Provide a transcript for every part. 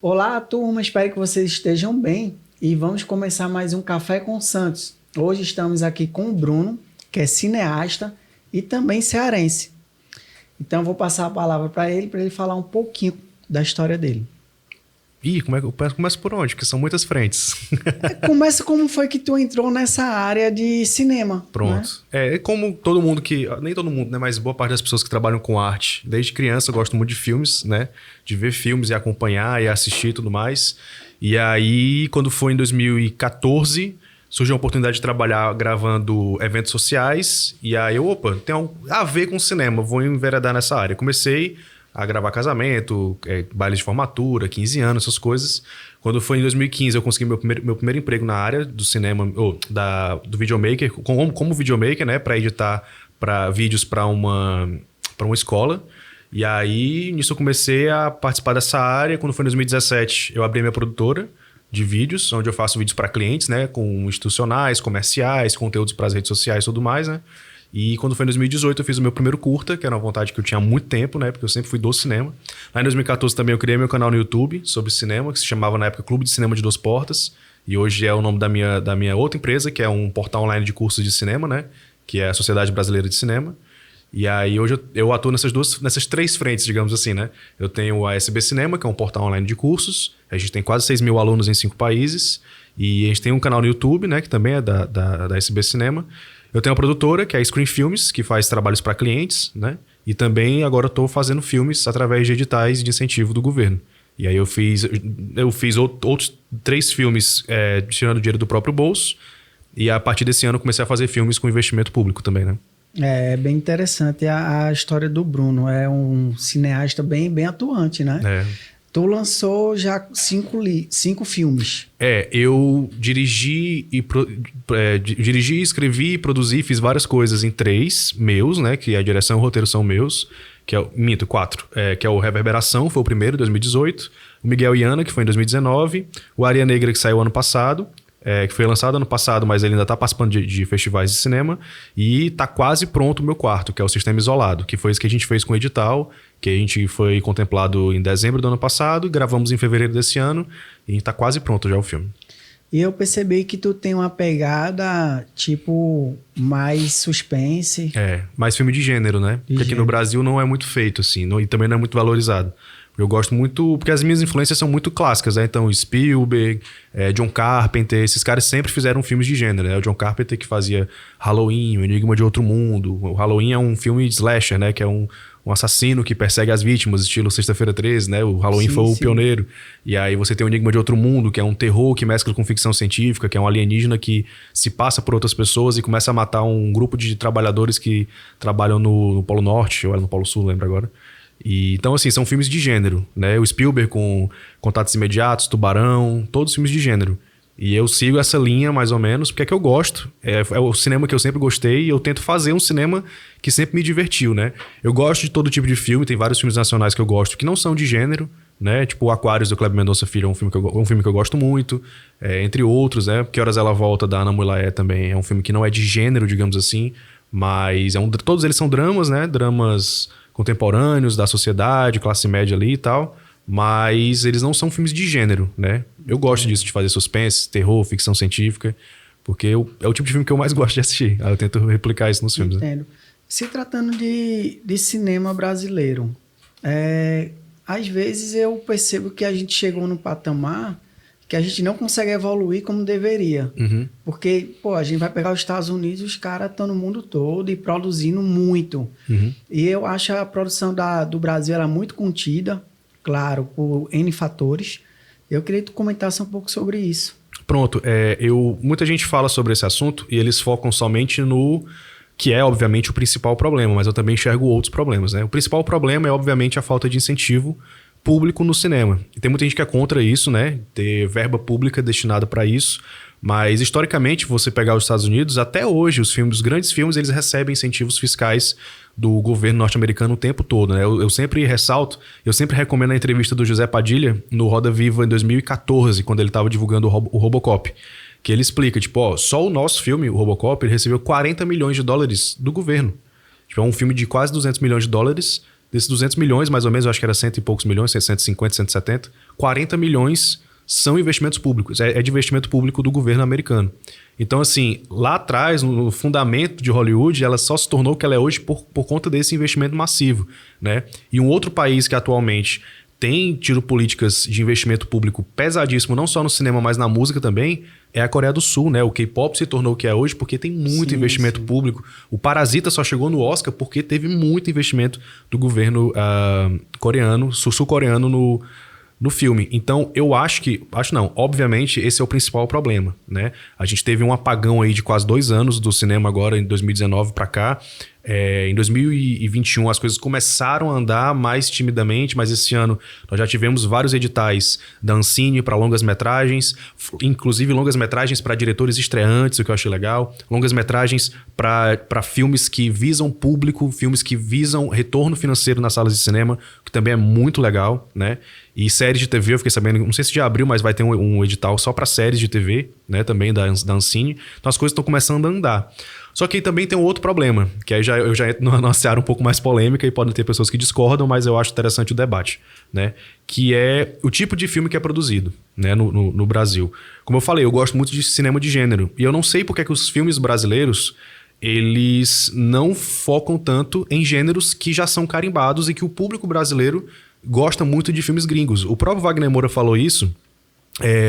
Olá, turma, espero que vocês estejam bem e vamos começar mais um Café com Santos. Hoje estamos aqui com o Bruno, que é cineasta e também cearense. Então, vou passar a palavra para ele falar um pouquinho da história dele. Ih, começa por onde? Porque são muitas frentes. Começa como foi que tu entrou nessa área de cinema. Pronto. Né? É como todo mundo que... Nem todo mundo, né? Mas boa parte das pessoas que trabalham com arte. Desde criança eu gosto muito de filmes, né? De ver filmes e acompanhar e assistir e tudo mais. E aí, quando foi em 2014, surgiu a oportunidade de trabalhar gravando eventos sociais. E aí tem a ver com cinema. Vou enveredar nessa área. Comecei a gravar casamento, baile de formatura, 15 anos, essas coisas. Quando foi em 2015, eu consegui meu primeiro emprego na área do cinema, do videomaker, como videomaker, né, para editar vídeos para uma escola. E aí, nisso eu comecei a participar dessa área. Quando foi em 2017, eu abri minha produtora de vídeos, onde eu faço vídeos para clientes, né, com institucionais, comerciais, conteúdos para as redes sociais e tudo mais, né. E quando foi em 2018, eu fiz o meu primeiro curta, que era uma vontade que eu tinha há muito tempo, né? Porque eu sempre fui do cinema. Lá em 2014 também eu criei meu canal no YouTube sobre cinema, que se chamava na época Clube de Cinema de Duas Portas. E hoje é o nome da minha outra empresa, que é um portal online de cursos de cinema, né? Que é a Sociedade Brasileira de Cinema. E aí hoje eu atuo nessas três frentes, digamos assim, né? Eu tenho a SB Cinema, que é um portal online de cursos. A gente tem quase 6 mil alunos em 5 países. E a gente tem um canal no YouTube, né? Que também é da SB Cinema. Eu tenho uma produtora, que é a Screen Filmes, que faz trabalhos para clientes, né? E também agora estou fazendo filmes através de editais de incentivo do governo. E aí eu fiz outros 3 filmes tirando dinheiro do próprio bolso. E a partir desse ano eu comecei a fazer filmes com investimento público também, né? É bem interessante a história do Bruno. É um cineasta bem atuante, né? Tu lançou já 5 filmes. Eu dirigi, escrevi, produzi, fiz várias coisas em 3 meus, né? Que a direção e o roteiro são meus. Que é 4. Que é o Reverberação, foi o primeiro, em 2018. O Miguel e Ana, que foi em 2019. O Areia Negra, que saiu ano passado. Que foi lançado ano passado, mas ele ainda está participando de festivais de cinema. E está quase pronto o meu quarto, que é o Sistema Isolado, que foi isso que a gente fez com o edital, que a gente foi contemplado em dezembro do ano passado, gravamos em fevereiro desse ano, e está quase pronto já o filme. E eu percebi que tu tem uma pegada, tipo, mais suspense. Mais filme de gênero, né? Porque aqui no Brasil não é muito feito, assim, e também não é muito valorizado. Eu gosto muito, porque as minhas influências são muito clássicas, né? Então, Spielberg, John Carpenter, esses caras sempre fizeram filmes de gênero, né? O John Carpenter que fazia Halloween, O Enigma de Outro Mundo. O Halloween é um filme de slasher, né? Que é um assassino que persegue as vítimas, estilo Sexta-feira 13, né? O Halloween foi o pioneiro. E aí você tem O Enigma de Outro Mundo, que é um terror que mescla com ficção científica, que é um alienígena que se passa por outras pessoas e começa a matar um grupo de trabalhadores que trabalham no Polo Norte, ou era no Polo Sul, lembro agora. Então, assim, são filmes de gênero, né? O Spielberg com Contatos Imediatos, Tubarão, todos filmes de gênero. E eu sigo essa linha, mais ou menos, porque é que eu gosto. É o cinema que eu sempre gostei e eu tento fazer um cinema que sempre me divertiu, né? Eu gosto de todo tipo de filme, tem vários filmes nacionais que eu gosto que não são de gênero, né? Tipo o Aquários, do Kleber Mendonça Filho, é um filme que eu gosto muito, entre outros, né? Que Horas Ela Volta, da Ana Mulaé, também é um filme que não é de gênero, digamos assim, mas todos eles são dramas, né? Dramas contemporâneos da sociedade, classe média ali e tal, mas eles não são filmes de gênero, né? Eu gosto disso, de fazer suspense, terror, ficção científica, porque é o tipo de filme que eu mais gosto de assistir. Aí eu tento replicar isso nos filmes. Entendo. Né? Se tratando de cinema brasileiro, às vezes eu percebo que a gente chegou num patamar que a gente não consegue evoluir como deveria. Uhum. Porque, a gente vai pegar os Estados Unidos, os caras estão no mundo todo e produzindo muito. Uhum. E eu acho a produção do Brasil ela muito contida, claro, por N fatores. Eu queria que tu comentasse um pouco sobre isso. Pronto. Muita gente fala sobre esse assunto e eles focam somente no que é, obviamente, o principal problema, mas eu também enxergo outros problemas, né? O principal problema é, obviamente, a falta de incentivo público no cinema. E tem muita gente que é contra isso, né? Ter verba pública destinada para isso. Mas, historicamente, você pegar os Estados Unidos, até hoje, os grandes filmes, eles recebem incentivos fiscais do governo norte-americano o tempo todo, né? Eu sempre ressalto, eu sempre recomendo a entrevista do José Padilha no Roda Viva em 2014, quando ele estava divulgando o Robocop. Que ele explica, só o nosso filme, o Robocop, ele recebeu $40 milhões do governo. É um filme de quase $200 milhões Desses 200 milhões, mais ou menos, eu acho que era cento e poucos milhões, 150, 170, 40 milhões são investimentos públicos. É de investimento público do governo americano. Então, assim, lá atrás, no fundamento de Hollywood, ela só se tornou o que ela é hoje por conta desse investimento massivo, né? E um outro país que atualmente tem tido políticas de investimento público pesadíssimo, não só no cinema, mas na música também, é a Coreia do Sul, né? O K-pop se tornou o que é hoje porque tem muito investimento público. O Parasita só chegou no Oscar porque teve muito investimento do governo coreano, sul-coreano no filme. Então, eu acho não, obviamente, esse é o principal problema, né? A gente teve um apagão aí de quase 2 anos do cinema agora, em 2019 para cá. Em 2021 as coisas começaram a andar mais timidamente, mas esse ano nós já tivemos vários editais da Ancine para longas-metragens, inclusive longas-metragens para diretores estreantes, o que eu achei legal, longas-metragens para filmes que visam público, filmes que visam retorno financeiro nas salas de cinema, que também é muito legal, né? E séries de TV, eu fiquei sabendo, não sei se já abriu, mas vai ter um edital só para séries de TV, né? Também da Ancine. Então as coisas estão começando a andar. Só que aí também tem um outro problema, que aí eu já entro numa seara um pouco mais polêmica e podem ter pessoas que discordam, mas eu acho interessante o debate, né? Que é o tipo de filme que é produzido, né, no Brasil. Como eu falei, eu gosto muito de cinema de gênero. E eu não sei porque é que os filmes brasileiros, eles não focam tanto em gêneros que já são carimbados e que o público brasileiro gosta muito de filmes gringos. O próprio Wagner Moura falou isso,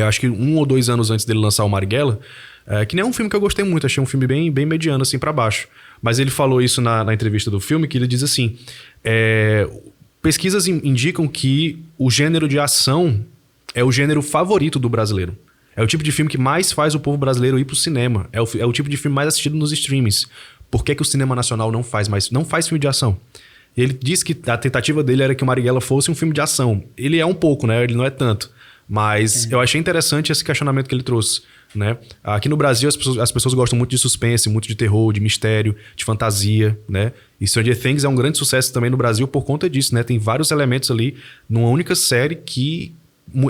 acho que 1 ou 2 anos antes dele lançar o Marighella, que nem é um filme que eu gostei muito, achei um filme bem, bem mediano, assim, pra baixo. Mas ele falou isso na entrevista do filme, que ele diz assim, pesquisas indicam que o gênero de ação é o gênero favorito do brasileiro. É o tipo de filme que mais faz o povo brasileiro ir pro cinema. É o tipo de filme mais assistido nos streamings. Por que o cinema nacional não faz filme de ação? Ele disse que a tentativa dele era que o Marighella fosse um filme de ação. Ele é um pouco, né? Ele não é tanto. Mas eu achei interessante esse questionamento que ele trouxe, né? Aqui no Brasil as pessoas gostam muito de suspense, muito de terror, de mistério, de fantasia, né? E Stranger Things é um grande sucesso também no Brasil por conta disso, né? Tem vários elementos ali numa única série que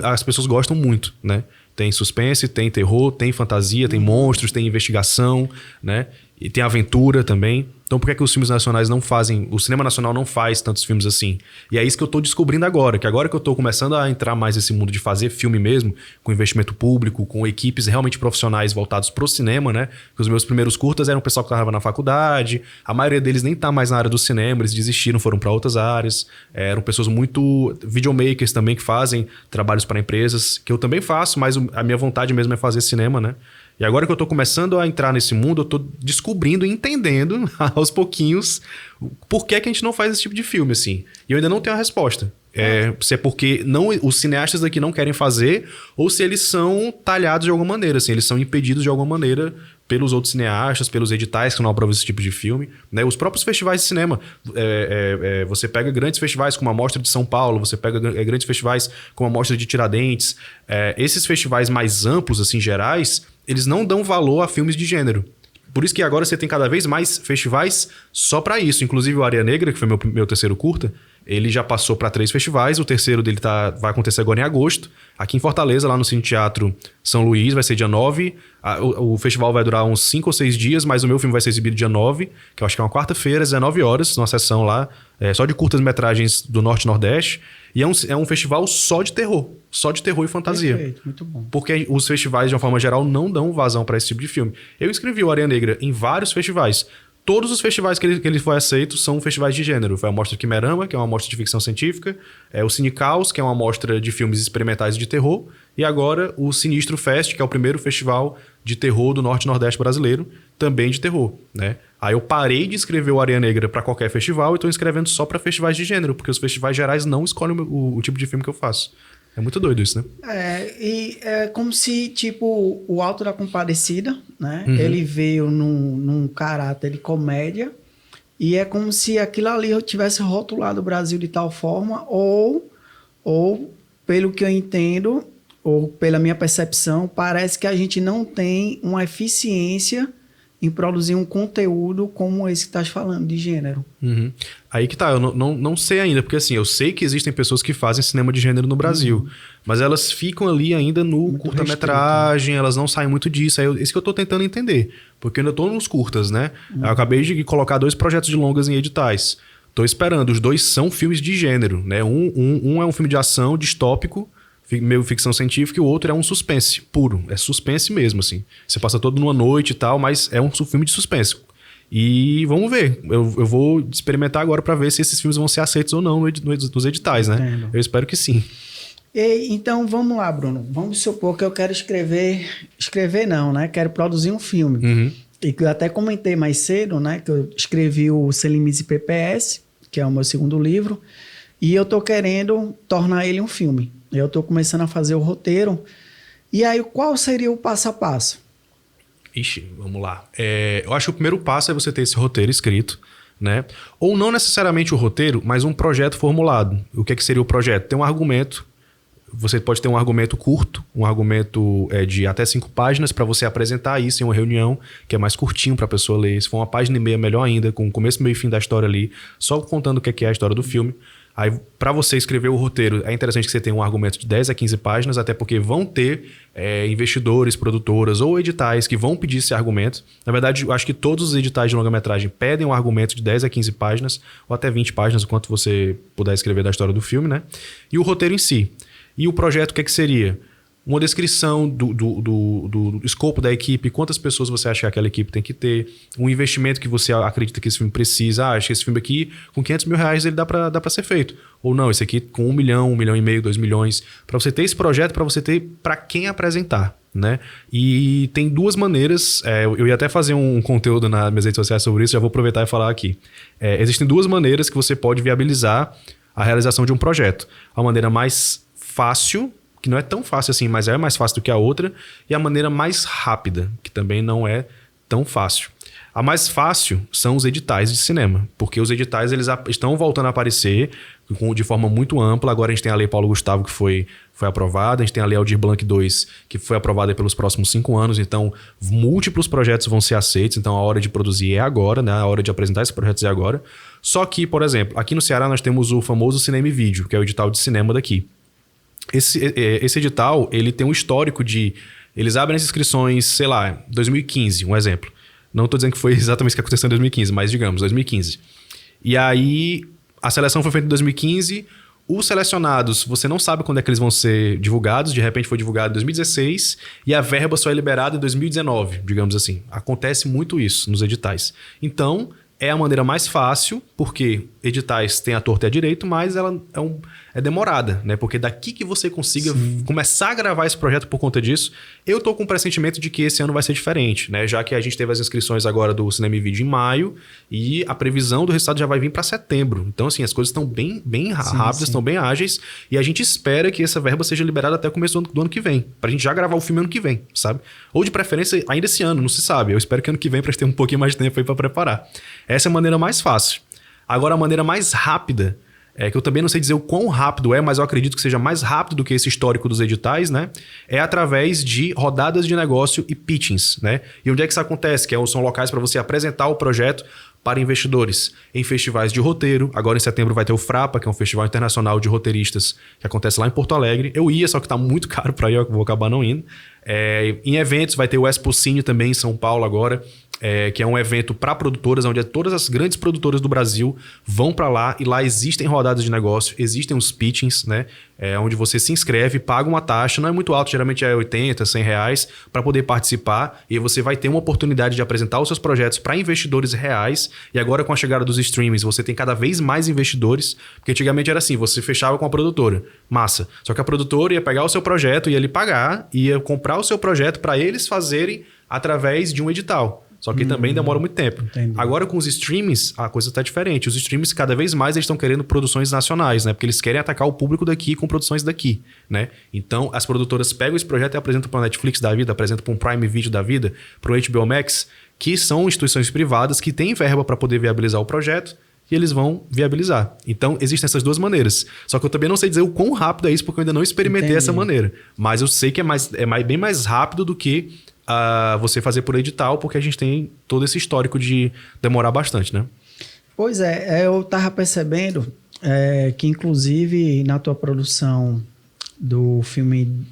as pessoas gostam muito, né? Tem suspense, tem terror, tem fantasia, tem monstros, tem investigação, né? E tem aventura também. Então por que é que os filmes nacionais não fazem... O cinema nacional não faz tantos filmes assim? E é isso que eu tô descobrindo agora. Que agora que eu tô começando a entrar mais nesse mundo de fazer filme mesmo, com investimento público, com equipes realmente profissionais voltados pro cinema, né? Que os meus primeiros curtas eram o pessoal que tava na faculdade. A maioria deles nem tá mais na área do cinema. Eles desistiram, foram para outras áreas. Eram pessoas muito... videomakers também que fazem trabalhos para empresas. Que eu também faço, mas a minha vontade mesmo é fazer cinema, né? E agora que eu tô começando a entrar nesse mundo, eu tô descobrindo e entendendo aos pouquinhos por que a gente não faz esse tipo de filme, assim. E eu ainda não tenho a resposta. Se é porque os cineastas daqui não querem fazer ou se eles são talhados de alguma maneira, assim. Eles são impedidos de alguma maneira pelos outros cineastas, pelos editais que não aprovam esse tipo de filme, né? Os próprios festivais de cinema. Você pega grandes festivais como a Mostra de São Paulo, você pega grandes festivais como a Mostra de Tiradentes. Esses festivais mais amplos, assim, gerais, eles não dão valor a filmes de gênero. Por isso que agora você tem cada vez mais festivais só para isso. Inclusive o Área Negra, que foi meu terceiro curta, ele já passou para 3 festivais. O terceiro dele vai acontecer agora em agosto. Aqui em Fortaleza, lá no Cine Teatro São Luís, vai ser dia 9. O festival vai durar uns 5 ou 6 dias, mas o meu filme vai ser exibido dia 9, que eu acho que é uma quarta-feira, às 19 horas, numa sessão lá, só de curtas-metragens do Norte e Nordeste. E é um festival só de terror. Só de terror e fantasia. Perfeito, muito bom. Porque os festivais, de uma forma geral, não dão vazão para esse tipo de filme. Eu inscrevi o Área Negra em vários festivais. Todos os festivais que ele foi aceito são festivais de gênero. Foi a Mostra de Quimerama, que é uma mostra de ficção científica. O Cine Caos, que é uma mostra de filmes experimentais de terror. E agora o Sinistro Fest, que é o primeiro festival de terror do Norte e Nordeste brasileiro, também de terror, né? Aí eu parei de escrever o Área Negra para qualquer festival e estou escrevendo só para festivais de gênero, porque os festivais gerais não escolhem o tipo de filme que eu faço. É muito doido isso, né? E é como se, tipo, o Alto da Compadecida, né? Ele veio num caráter de comédia e é como se aquilo ali eu tivesse rotulado o Brasil de tal forma ou pelo que eu entendo, ou pela minha percepção, parece que a gente não tem uma eficiência em produzir um conteúdo como esse que estás falando, de gênero. Aí que tá, eu não sei ainda, porque assim, eu sei que existem pessoas que fazem cinema de gênero no Brasil, mas elas ficam ali ainda no curta-metragem, elas não saem muito disso, isso que eu tô tentando entender, porque eu ainda tô nos curtas, né? Eu acabei de colocar 2 projetos de longas em editais. Tô esperando. Os dois são filmes de gênero, né? Um é um filme de ação distópico, meio ficção científica, e o outro é um suspense puro. É suspense mesmo, assim. Você passa todo numa noite e tal, mas é um filme de suspense. E vamos ver. Eu vou experimentar agora para ver se esses filmes vão ser aceitos ou não nos editais, né? Entendo. Eu espero que sim. Então, vamos lá, Bruno. Vamos supor que eu quero escrever não, né? Quero produzir um filme. Uhum. E que eu até comentei mais cedo, né? Que eu escrevi o Sem Limites e PPS, que é o meu segundo livro, e eu tô querendo tornar ele um filme. Eu tô começando a fazer o roteiro. E aí, qual seria o passo a passo? Ixi, vamos lá. Eu acho que o primeiro passo é você ter esse roteiro escrito, né? Ou não necessariamente o roteiro, mas um projeto formulado. O que seria o projeto? Tem um argumento. Você pode ter um argumento curto, um argumento de até 5 páginas para você apresentar isso em uma reunião, que é mais curtinho para a pessoa ler. Se for 1,5 página, melhor ainda, com o começo, meio e fim da história ali, só contando o que é a história do filme. Aí, para você escrever o roteiro, é interessante que você tenha um argumento de 10 a 15 páginas, até porque vão ter investidores, produtoras ou editais que vão pedir esse argumento. Na verdade, eu acho que todos os editais de longa-metragem pedem um argumento de 10 a 15 páginas, ou até 20 páginas, o quanto você puder escrever da história do filme, né? E o roteiro em si. E o projeto, o que seria? Uma descrição do escopo da equipe, quantas pessoas você acha que aquela equipe tem que ter, um investimento que você acredita que esse filme precisa. Acho que esse filme aqui, com 500 mil reais, ele dá para ser feito. Ou não, esse aqui com 1 milhão, 1,5 milhão, 2 milhões. Para você ter esse projeto, para você ter para quem apresentar, né? E tem 2 maneiras, eu ia até fazer um conteúdo nas minhas redes sociais sobre isso, já vou aproveitar e falar aqui. Existem 2 maneiras que você pode viabilizar a realização de um projeto. A maneira mais fácil, que não é tão fácil assim, mas é mais fácil do que a outra, e a maneira mais rápida, que também não é tão fácil. A mais fácil são os editais de cinema, porque os editais eles estão voltando a aparecer de forma muito ampla. Agora a gente tem a Lei Paulo Gustavo, que foi aprovada, a gente tem a Lei Aldir Blanc II, que foi aprovada pelos próximos 5 anos, então múltiplos projetos vão ser aceitos, então a hora de produzir é agora, né? A hora de apresentar esses projetos é agora. Só que, por exemplo, aqui no Ceará nós temos o famoso Cinema e Vídeo, que é o edital de cinema daqui. Esse edital, ele tem um histórico de... Eles abrem as inscrições, sei lá, 2015, um exemplo. Não estou dizendo que foi exatamente o que aconteceu em 2015, mas digamos, 2015. E aí, a seleção foi feita em 2015. Os selecionados, você não sabe quando é que eles vão ser divulgados. De repente foi divulgado em 2016 e a verba só é liberada em 2019, digamos assim. Acontece muito isso nos editais. Então, é a maneira mais fácil, porque editais têm a torta e a direito, mas ela é demorada, né? Porque daqui que você consiga começar a gravar esse projeto por conta disso, eu tô com o pressentimento de que esse ano vai ser diferente, né? Já que a gente teve as inscrições agora do Cinema e Vídeo em maio e a previsão do resultado já vai vir para setembro. Então, assim, as coisas estão bem rápidas, estão bem ágeis, e a gente espera que essa verba seja liberada até o começo do ano que vem, pra gente já gravar o filme ano que vem, sabe? Ou de preferência ainda esse ano, não se sabe. Eu espero que ano que vem pra gente ter um pouquinho mais de tempo aí pra preparar. Essa é a maneira mais fácil. Agora, a maneira mais rápida, que eu também não sei dizer o quão rápido mas eu acredito que seja mais rápido do que esse histórico dos editais, né? É através de rodadas de negócio e pitchings, né? E onde é que isso acontece? São locais para você apresentar o projeto para investidores em festivais de roteiro. Agora em setembro vai ter o Frapa, que é um festival internacional de roteiristas que acontece lá em Porto Alegre. Eu ia, só que tá muito caro para ir, eu vou acabar não indo. Em eventos vai ter o Expocine também em São Paulo agora, que é um evento para produtoras, onde todas as grandes produtoras do Brasil vão para lá, e lá existem rodadas de negócio, existem os pitchings, né? Onde você se inscreve, paga uma taxa, não é muito alto, geralmente é 80, 100 reais, para poder participar, e você vai ter uma oportunidade de apresentar os seus projetos para investidores reais. E agora, com a chegada dos streamings, você tem cada vez mais investidores, porque antigamente era assim, você fechava com a produtora, massa, só que a produtora ia pegar o seu projeto, ia lhe pagar, ia comprar o seu projeto para eles fazerem através de um edital. Só que também demora muito tempo. Entendi. Agora, com os streams, a coisa está diferente. Os streams, cada vez mais, eles estão querendo produções nacionais, né? Porque eles querem atacar o público daqui com produções daqui, né? Então, as produtoras pegam esse projeto e apresentam para o Netflix da vida, apresentam para um Prime Video da vida, para o HBO Max, que são instituições privadas que têm verba para poder viabilizar o projeto, e eles vão viabilizar. Então, existem essas 2 maneiras. Só que eu também não sei dizer o quão rápido é isso, porque eu ainda não experimentei essa maneira. Mas eu sei que é bem mais rápido do que você fazer por edital, porque a gente tem todo esse histórico de demorar bastante, né? Pois eu estava percebendo que, inclusive, na tua produção do filme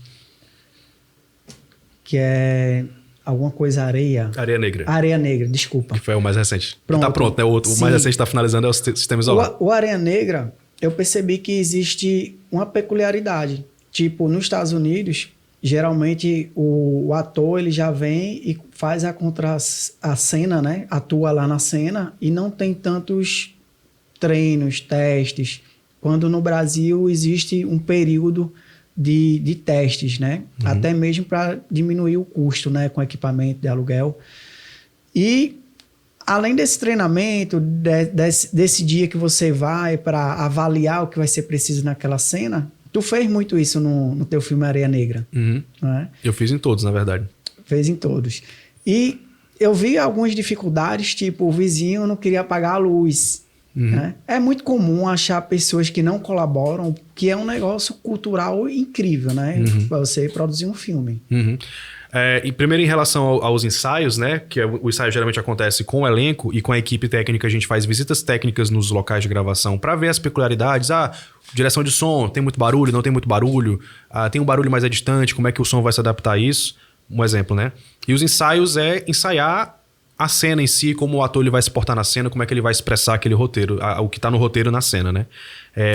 que é alguma coisa Areia. Areia Negra. Areia Negra, desculpa. Que foi o mais recente. Pronto. Tá pronto, né? O mais recente está finalizando é o Sistema Isolado. O Areia Negra, eu percebi que existe uma peculiaridade. Tipo, nos Estados Unidos, geralmente o ator ele já vem e faz a cena, né? Atua lá na cena e não tem tantos treinos, testes. Quando no Brasil existe um período de testes, né? Até mesmo para diminuir o custo, né? Com equipamento de aluguel. E além desse treinamento, desse dia que você vai para avaliar o que vai ser preciso naquela cena, tu fez muito isso no teu filme Areia Negra. Né? Eu fiz em todos, na verdade. Fez em todos. E eu vi algumas dificuldades, tipo, o vizinho não queria apagar a luz. Né? É muito comum achar pessoas que não colaboram, que é um negócio cultural incrível, né? Para você produzir um filme. E primeiro em relação aos ensaios, né? Que o ensaio geralmente acontece com o elenco e com a equipe técnica. A gente faz visitas técnicas nos locais de gravação para ver as peculiaridades. Direção de som, tem muito barulho, não tem muito barulho. Tem um barulho mais distante, como é que o som vai se adaptar a isso? Um exemplo, né? E os ensaios é ensaiar a cena em si, como o ator ele vai se portar na cena, como é que ele vai expressar aquele roteiro, o que está no roteiro na cena, né?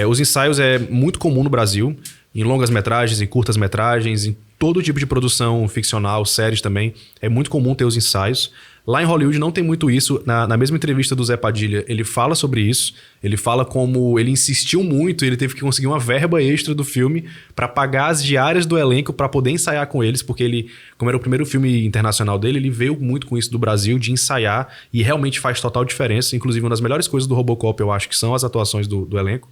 Os ensaios é muito comum no Brasil, em longas metragens, em curtas metragens, em todo tipo de produção ficcional, séries também. É muito comum ter os ensaios. Lá em Hollywood não tem muito isso. Na mesma entrevista do Zé Padilha, ele fala sobre isso. Ele fala como ele insistiu muito, ele teve que conseguir uma verba extra do filme para pagar as diárias do elenco para poder ensaiar com eles, porque ele, como era o primeiro filme internacional dele, ele veio muito com isso do Brasil, de ensaiar, e realmente faz total diferença. Inclusive, uma das melhores coisas do Robocop, eu acho, que são as atuações do elenco.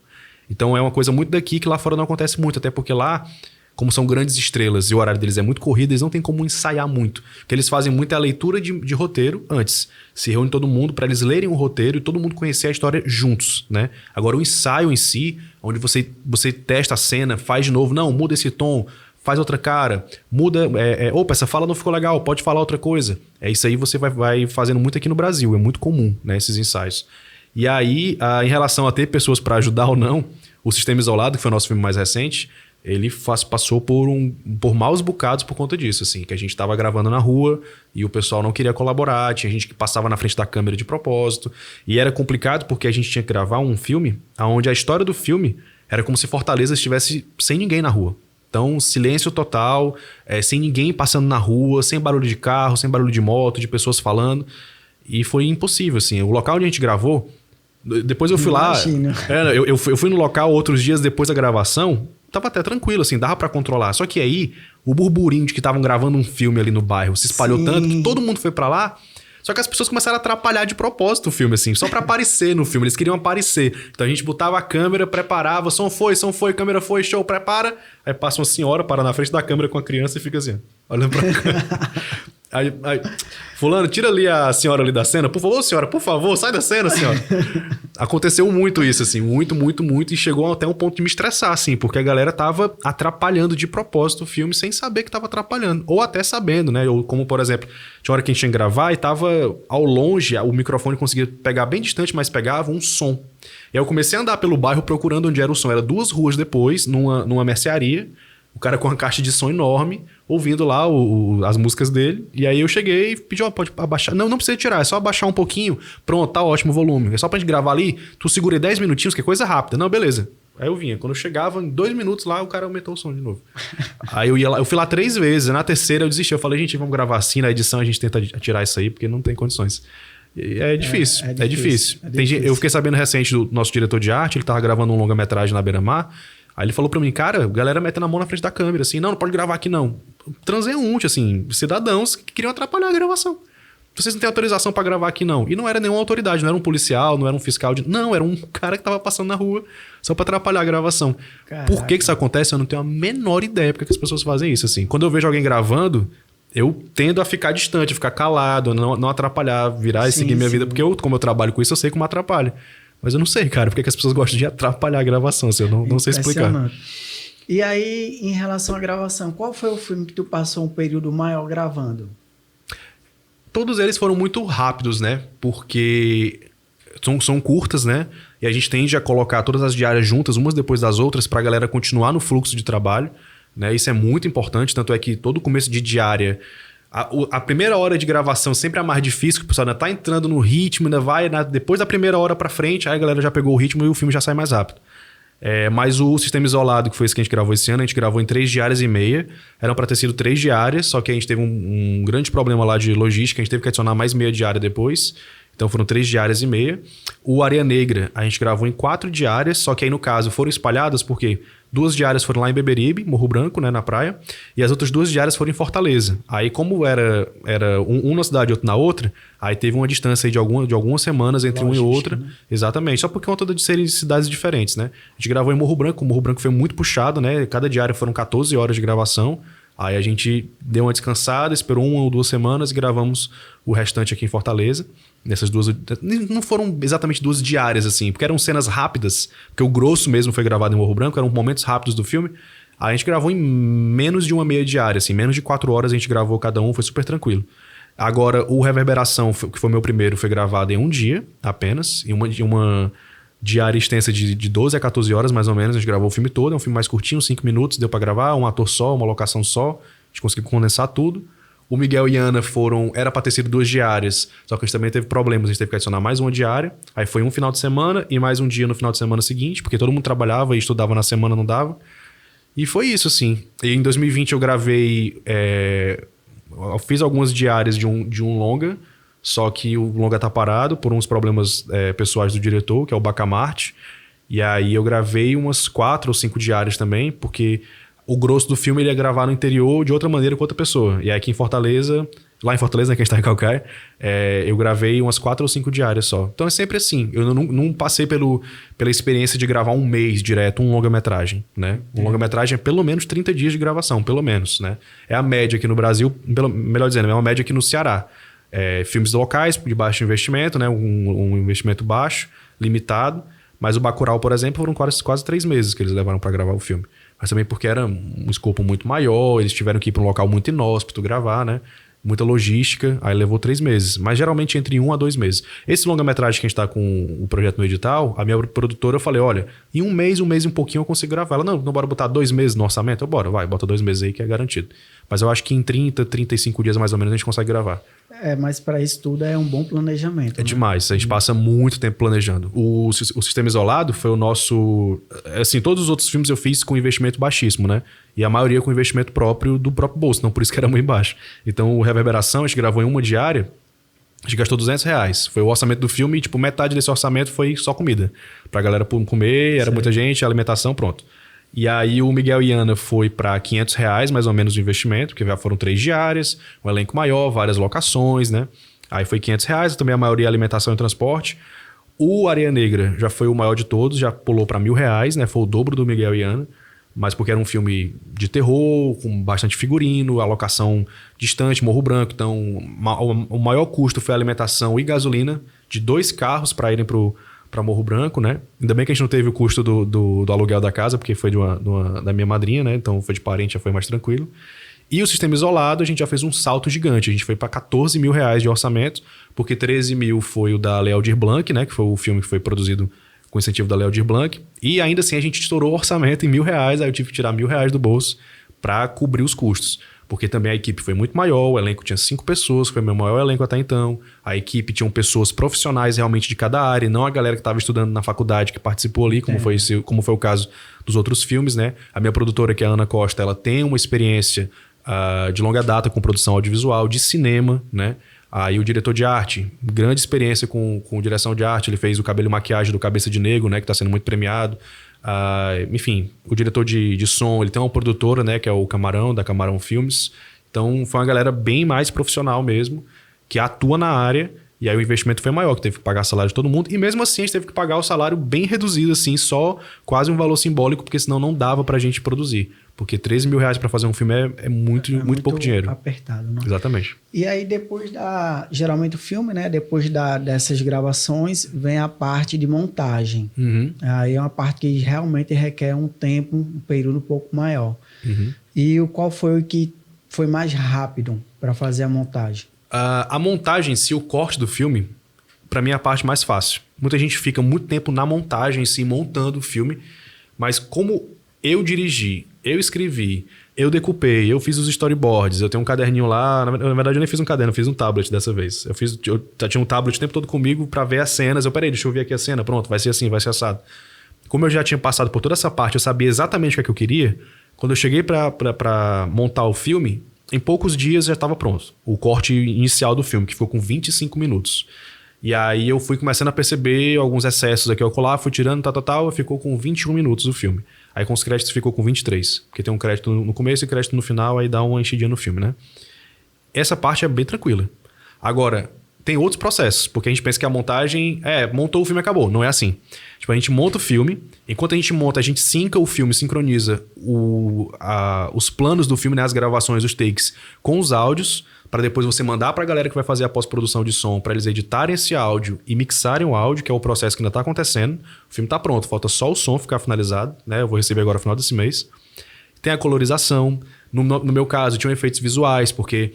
Então é uma coisa muito daqui que lá fora não acontece muito, até porque lá, como são grandes estrelas e o horário deles é muito corrido, eles não tem como ensaiar muito. O que eles fazem muito é a leitura de roteiro antes. Se reúne todo mundo para eles lerem o roteiro e todo mundo conhecer a história juntos, né? Agora o ensaio em si, onde você testa a cena, faz de novo, não, muda esse tom, faz outra cara, muda, opa, essa fala não ficou legal, pode falar outra coisa. Isso aí você vai fazendo muito aqui no Brasil, é muito comum, né, esses ensaios. E aí, em relação a ter pessoas para ajudar ou não, o Sistema Isolado, que foi o nosso filme mais recente, ele passou por maus bocados por conta disso, assim, que a gente estava gravando na rua e o pessoal não queria colaborar, tinha gente que passava na frente da câmera de propósito, e era complicado porque a gente tinha que gravar um filme onde a história do filme era como se Fortaleza estivesse sem ninguém na rua. Então, silêncio total, sem ninguém passando na rua, sem barulho de carro, sem barulho de moto, de pessoas falando, e foi impossível, assim. O local onde a gente gravou, depois eu fui lá... Eu fui no local outros dias depois da gravação, tava até tranquilo, assim, dava pra controlar. Só que aí, o burburinho de que estavam gravando um filme ali no bairro se espalhou tanto que todo mundo foi pra lá. Só que as pessoas começaram a atrapalhar de propósito o filme, assim, só pra aparecer no filme. Eles queriam aparecer. Então a gente botava a câmera, preparava, som foi, câmera foi, show, prepara. Aí passa uma senhora, para na frente da câmera com a criança e fica assim, olhando pra câmera. Aí, fulano, tira ali a senhora ali da cena. Por favor, senhora, por favor, sai da cena, senhora. Aconteceu muito isso, assim. Muito, muito, muito. E chegou até um ponto de me estressar, assim. Porque a galera tava atrapalhando de propósito o filme sem saber que tava atrapalhando. Ou até sabendo, né? Ou como, por exemplo, tinha hora que a gente tinha que gravar e tava ao longe. O microfone conseguia pegar bem distante, mas pegava um som. E aí eu comecei a andar pelo bairro procurando onde era o som. Era 2 ruas depois, numa mercearia. O cara com uma caixa de som enorme, ouvindo lá as músicas dele. E aí eu cheguei e pedi, pode abaixar. Não precisa tirar, é só abaixar um pouquinho. Pronto, tá ótimo o volume. É só pra gente gravar ali, tu segurei 10 minutinhos, que é coisa rápida. Não, beleza. Aí eu vinha. Quando eu chegava, em 2 minutos lá, o cara aumentou o som de novo. Aí eu ia lá, eu fui lá 3 vezes. Na terceira eu desisti. Eu falei, gente, vamos gravar assim, na edição a gente tenta tirar isso aí, porque não tem condições. E é difícil, é difícil. Eu fiquei sabendo recente do nosso diretor de arte, ele tava gravando um longa-metragem na Beira-Mar. Aí ele falou pra mim, cara, a galera metendo a mão na frente da câmera, assim, não pode gravar aqui não. Transeunte, assim, cidadãos que queriam atrapalhar a gravação. Vocês não têm autorização pra gravar aqui não. E não era nenhuma autoridade, não era um policial, não era um fiscal. Não, era um cara que tava passando na rua só pra atrapalhar a gravação. Caraca. Por que isso acontece? Eu não tenho a menor ideia porque que as pessoas fazem isso, assim. Quando eu vejo alguém gravando, eu tendo a ficar distante, ficar calado, não atrapalhar, virar e seguir minha vida. Porque como eu trabalho com isso, eu sei como atrapalha. Mas eu não sei, cara, porque que as pessoas gostam de atrapalhar a gravação, assim, eu não sei explicar. E aí, em relação à gravação, qual foi o filme que tu passou um período maior gravando? Todos eles foram muito rápidos, né? Porque são curtas, né? E a gente tende a colocar todas as diárias juntas, umas depois das outras, pra galera continuar no fluxo de trabalho, né? Isso é muito importante, tanto é que todo começo de diária... A primeira hora de gravação sempre é a mais difícil, que o pessoal ainda tá entrando no ritmo, ainda vai... Depois da primeira hora pra frente, aí a galera já pegou o ritmo e o filme já sai mais rápido. Mas o Sistema Isolado, que foi esse que a gente gravou esse ano, a gente gravou em 3 diárias e meia. Eram pra ter sido 3 diárias, só que a gente teve um grande problema lá de logística, a gente teve que adicionar mais meia diária depois. Então foram 3 diárias e meia. O Areia Negra, a gente gravou em 4 diárias, só que aí no caso foram espalhadas porque 2 diárias foram lá em Beberibe, Morro Branco, né, na praia, e as outras 2 diárias foram em Fortaleza. Aí como era um na cidade e outro na outra, aí teve uma distância aí de algumas semanas entre uma e outra. Né? Exatamente, só por conta de serem cidades diferentes, né? A gente gravou em Morro Branco, o Morro Branco foi muito puxado, né? Cada diária foram 14 horas de gravação. Aí a gente deu uma descansada, esperou 1 ou 2 semanas e gravamos o restante aqui em Fortaleza. Nessas 2... Não foram exatamente 2 diárias, assim, porque eram cenas rápidas, porque o grosso mesmo foi gravado em Morro Branco, eram momentos rápidos do filme. Aí a gente gravou em menos de uma meia diária, assim, menos de 4 horas a gente gravou cada um, foi super tranquilo. Agora, o Reverberação, que foi meu primeiro, foi gravado em 1 dia apenas, em uma diária extensa de 12 a 14 horas, mais ou menos. A gente gravou o filme todo, é um filme mais curtinho, 5 minutos, deu pra gravar, um ator só, uma locação só. A gente conseguiu condensar tudo. O Miguel e Ana era pra ter sido 2 diárias, só que a gente também teve problemas, a gente teve que adicionar mais uma diária. Aí foi um final de semana e mais um dia no final de semana seguinte, porque todo mundo trabalhava e estudava na semana, não dava. E foi isso, assim. E em 2020 eu gravei... Eu fiz algumas diárias de um longa, só que o longa tá parado por uns problemas pessoais do diretor, que é o Bacamarte. E aí eu gravei umas 4 ou 5 diárias também, porque o grosso do filme ele ia gravar no interior de outra maneira com outra pessoa. E aí aqui em Fortaleza, lá em Fortaleza, né, que a gente tá em Calcaia, eu gravei umas 4 ou 5 diárias só. Então é sempre assim. Eu não passei pela experiência de gravar um mês direto um longa-metragem, né? Um longa-metragem é pelo menos 30 dias de gravação, pelo menos, né? É a média aqui no Brasil, melhor dizendo, é uma média aqui no Ceará. Filmes locais de baixo investimento, né? Um investimento baixo, limitado. Mas o Bacurau, por exemplo, foram quase 3 meses que eles levaram para gravar o filme. Mas também porque era um escopo muito maior, eles tiveram que ir para um local muito inóspito gravar, né? Muita logística, aí levou 3 meses. Mas geralmente entre 1 a 2 meses. Esse longa-metragem que a gente tá com o projeto no edital, a minha produtora, eu falei, olha, em 1 mês e um pouquinho eu consigo gravar. Ela, não bora botar 2 meses no orçamento? Bota 2 meses aí que é garantido. Mas eu acho que em 35 dias mais ou menos a gente consegue gravar. Mas para isso tudo é um bom planejamento. É, né? Demais, a gente passa muito tempo planejando. O Sistema Isolado foi o nosso... Assim, todos os outros filmes eu fiz com investimento baixíssimo, né? E a maioria com investimento próprio do próprio bolso, não por isso que era muito baixo. Então o Reverberação a gente gravou em 1 diária, a gente gastou R$200. Foi o orçamento do filme e tipo, metade desse orçamento foi só comida. Pra galera comer, era muita gente, alimentação, pronto. E aí o Miguel e Ana foi para R$500 mais ou menos o investimento, porque já foram 3 diárias, um elenco maior, várias locações, né? Aí foi R$500, também a maioria alimentação e transporte. O Areia Negra já foi o maior de todos, já pulou para R$1.000, né? Foi o dobro do Miguel e Ana, mas porque era um filme de terror, com bastante figurino, a locação distante, Morro Branco. Então o maior custo foi a alimentação e gasolina de 2 carros para irem para Morro Branco, né? Ainda bem que a gente não teve o custo do aluguel da casa, porque foi da minha madrinha, né? Então foi de parente, já foi mais tranquilo. E o Sistema Isolado, a gente já fez um salto gigante. A gente foi para R$14 mil de orçamento, porque 13 mil foi o da Lei Aldir Blanc, né? Que foi o filme que foi produzido com incentivo da Lei Aldir Blanc. E ainda assim a gente estourou o orçamento em R$1.000, aí eu tive que tirar R$1.000 do bolso para cobrir os custos. Porque também a equipe foi muito maior, o elenco tinha 5 pessoas, foi o meu maior elenco até então. A equipe tinha pessoas profissionais realmente de cada área, não a galera que estava estudando na faculdade que participou ali, como foi o caso dos outros filmes, né? A minha produtora, que é a Ana Costa, ela tem uma experiência de longa data com produção audiovisual, de cinema, né? Aí o diretor de arte, grande experiência com direção de arte, ele fez o cabelo e maquiagem do Cabeça de Negro, né? Que está sendo muito premiado. Enfim, o diretor de som, ele tem uma produtora, né, que é o Camarão, da Camarão Filmes. Então foi uma galera bem mais profissional mesmo, que atua na área. E aí o investimento foi maior, que teve que pagar salário de todo mundo. E mesmo assim a gente teve que pagar o salário bem reduzido, assim, só quase um valor simbólico, porque senão não dava pra gente produzir. Porque R$13 mil pra fazer um filme é muito pouco dinheiro. Apertado, né? Exatamente. E aí depois geralmente o filme, né? Depois dessas gravações, vem a parte de montagem. Uhum. Aí é uma parte que realmente requer um tempo, um período um pouco maior. Uhum. E qual foi o que foi mais rápido para fazer a montagem? A montagem em si, o corte do filme, pra mim é a parte mais fácil. Muita gente fica muito tempo na montagem em si, montando o filme. Mas como eu dirigi, eu escrevi, Eu decupei, eu fiz os storyboards, eu tenho um caderninho lá. Na verdade, eu nem fiz um caderno, eu fiz um tablet dessa vez. Eu tinha um tablet o tempo todo comigo pra ver as cenas. Peraí, deixa eu ver aqui a cena, pronto, vai ser assim, vai ser assado. Como eu já tinha passado por toda essa parte, eu sabia exatamente o que é que eu queria. Quando eu cheguei pra montar o filme, em poucos dias já estava pronto. O corte inicial do filme, que ficou com 25 minutos. E aí eu fui começando a perceber alguns excessos aqui ao colar, fui tirando, tal, ficou com 21 minutos o filme. Aí com os créditos ficou com 23, porque tem um crédito no começo e crédito no final, aí dá uma enchidinha no filme, né? Essa parte é bem tranquila. Agora, tem outros processos, porque a gente pensa que a montagem montou o filme e acabou. Não é assim. Tipo, a gente monta o filme, enquanto a gente monta, a gente sinca o filme, sincroniza os planos do filme, né, as gravações, os takes, com os áudios, para depois você mandar para a galera que vai fazer a pós-produção de som, para eles editarem esse áudio e mixarem o áudio, que é o processo que ainda está acontecendo. O filme está pronto, falta só o som ficar finalizado, né? Eu vou receber agora no final desse mês. Tem a colorização. No meu caso, tinham efeitos visuais, porque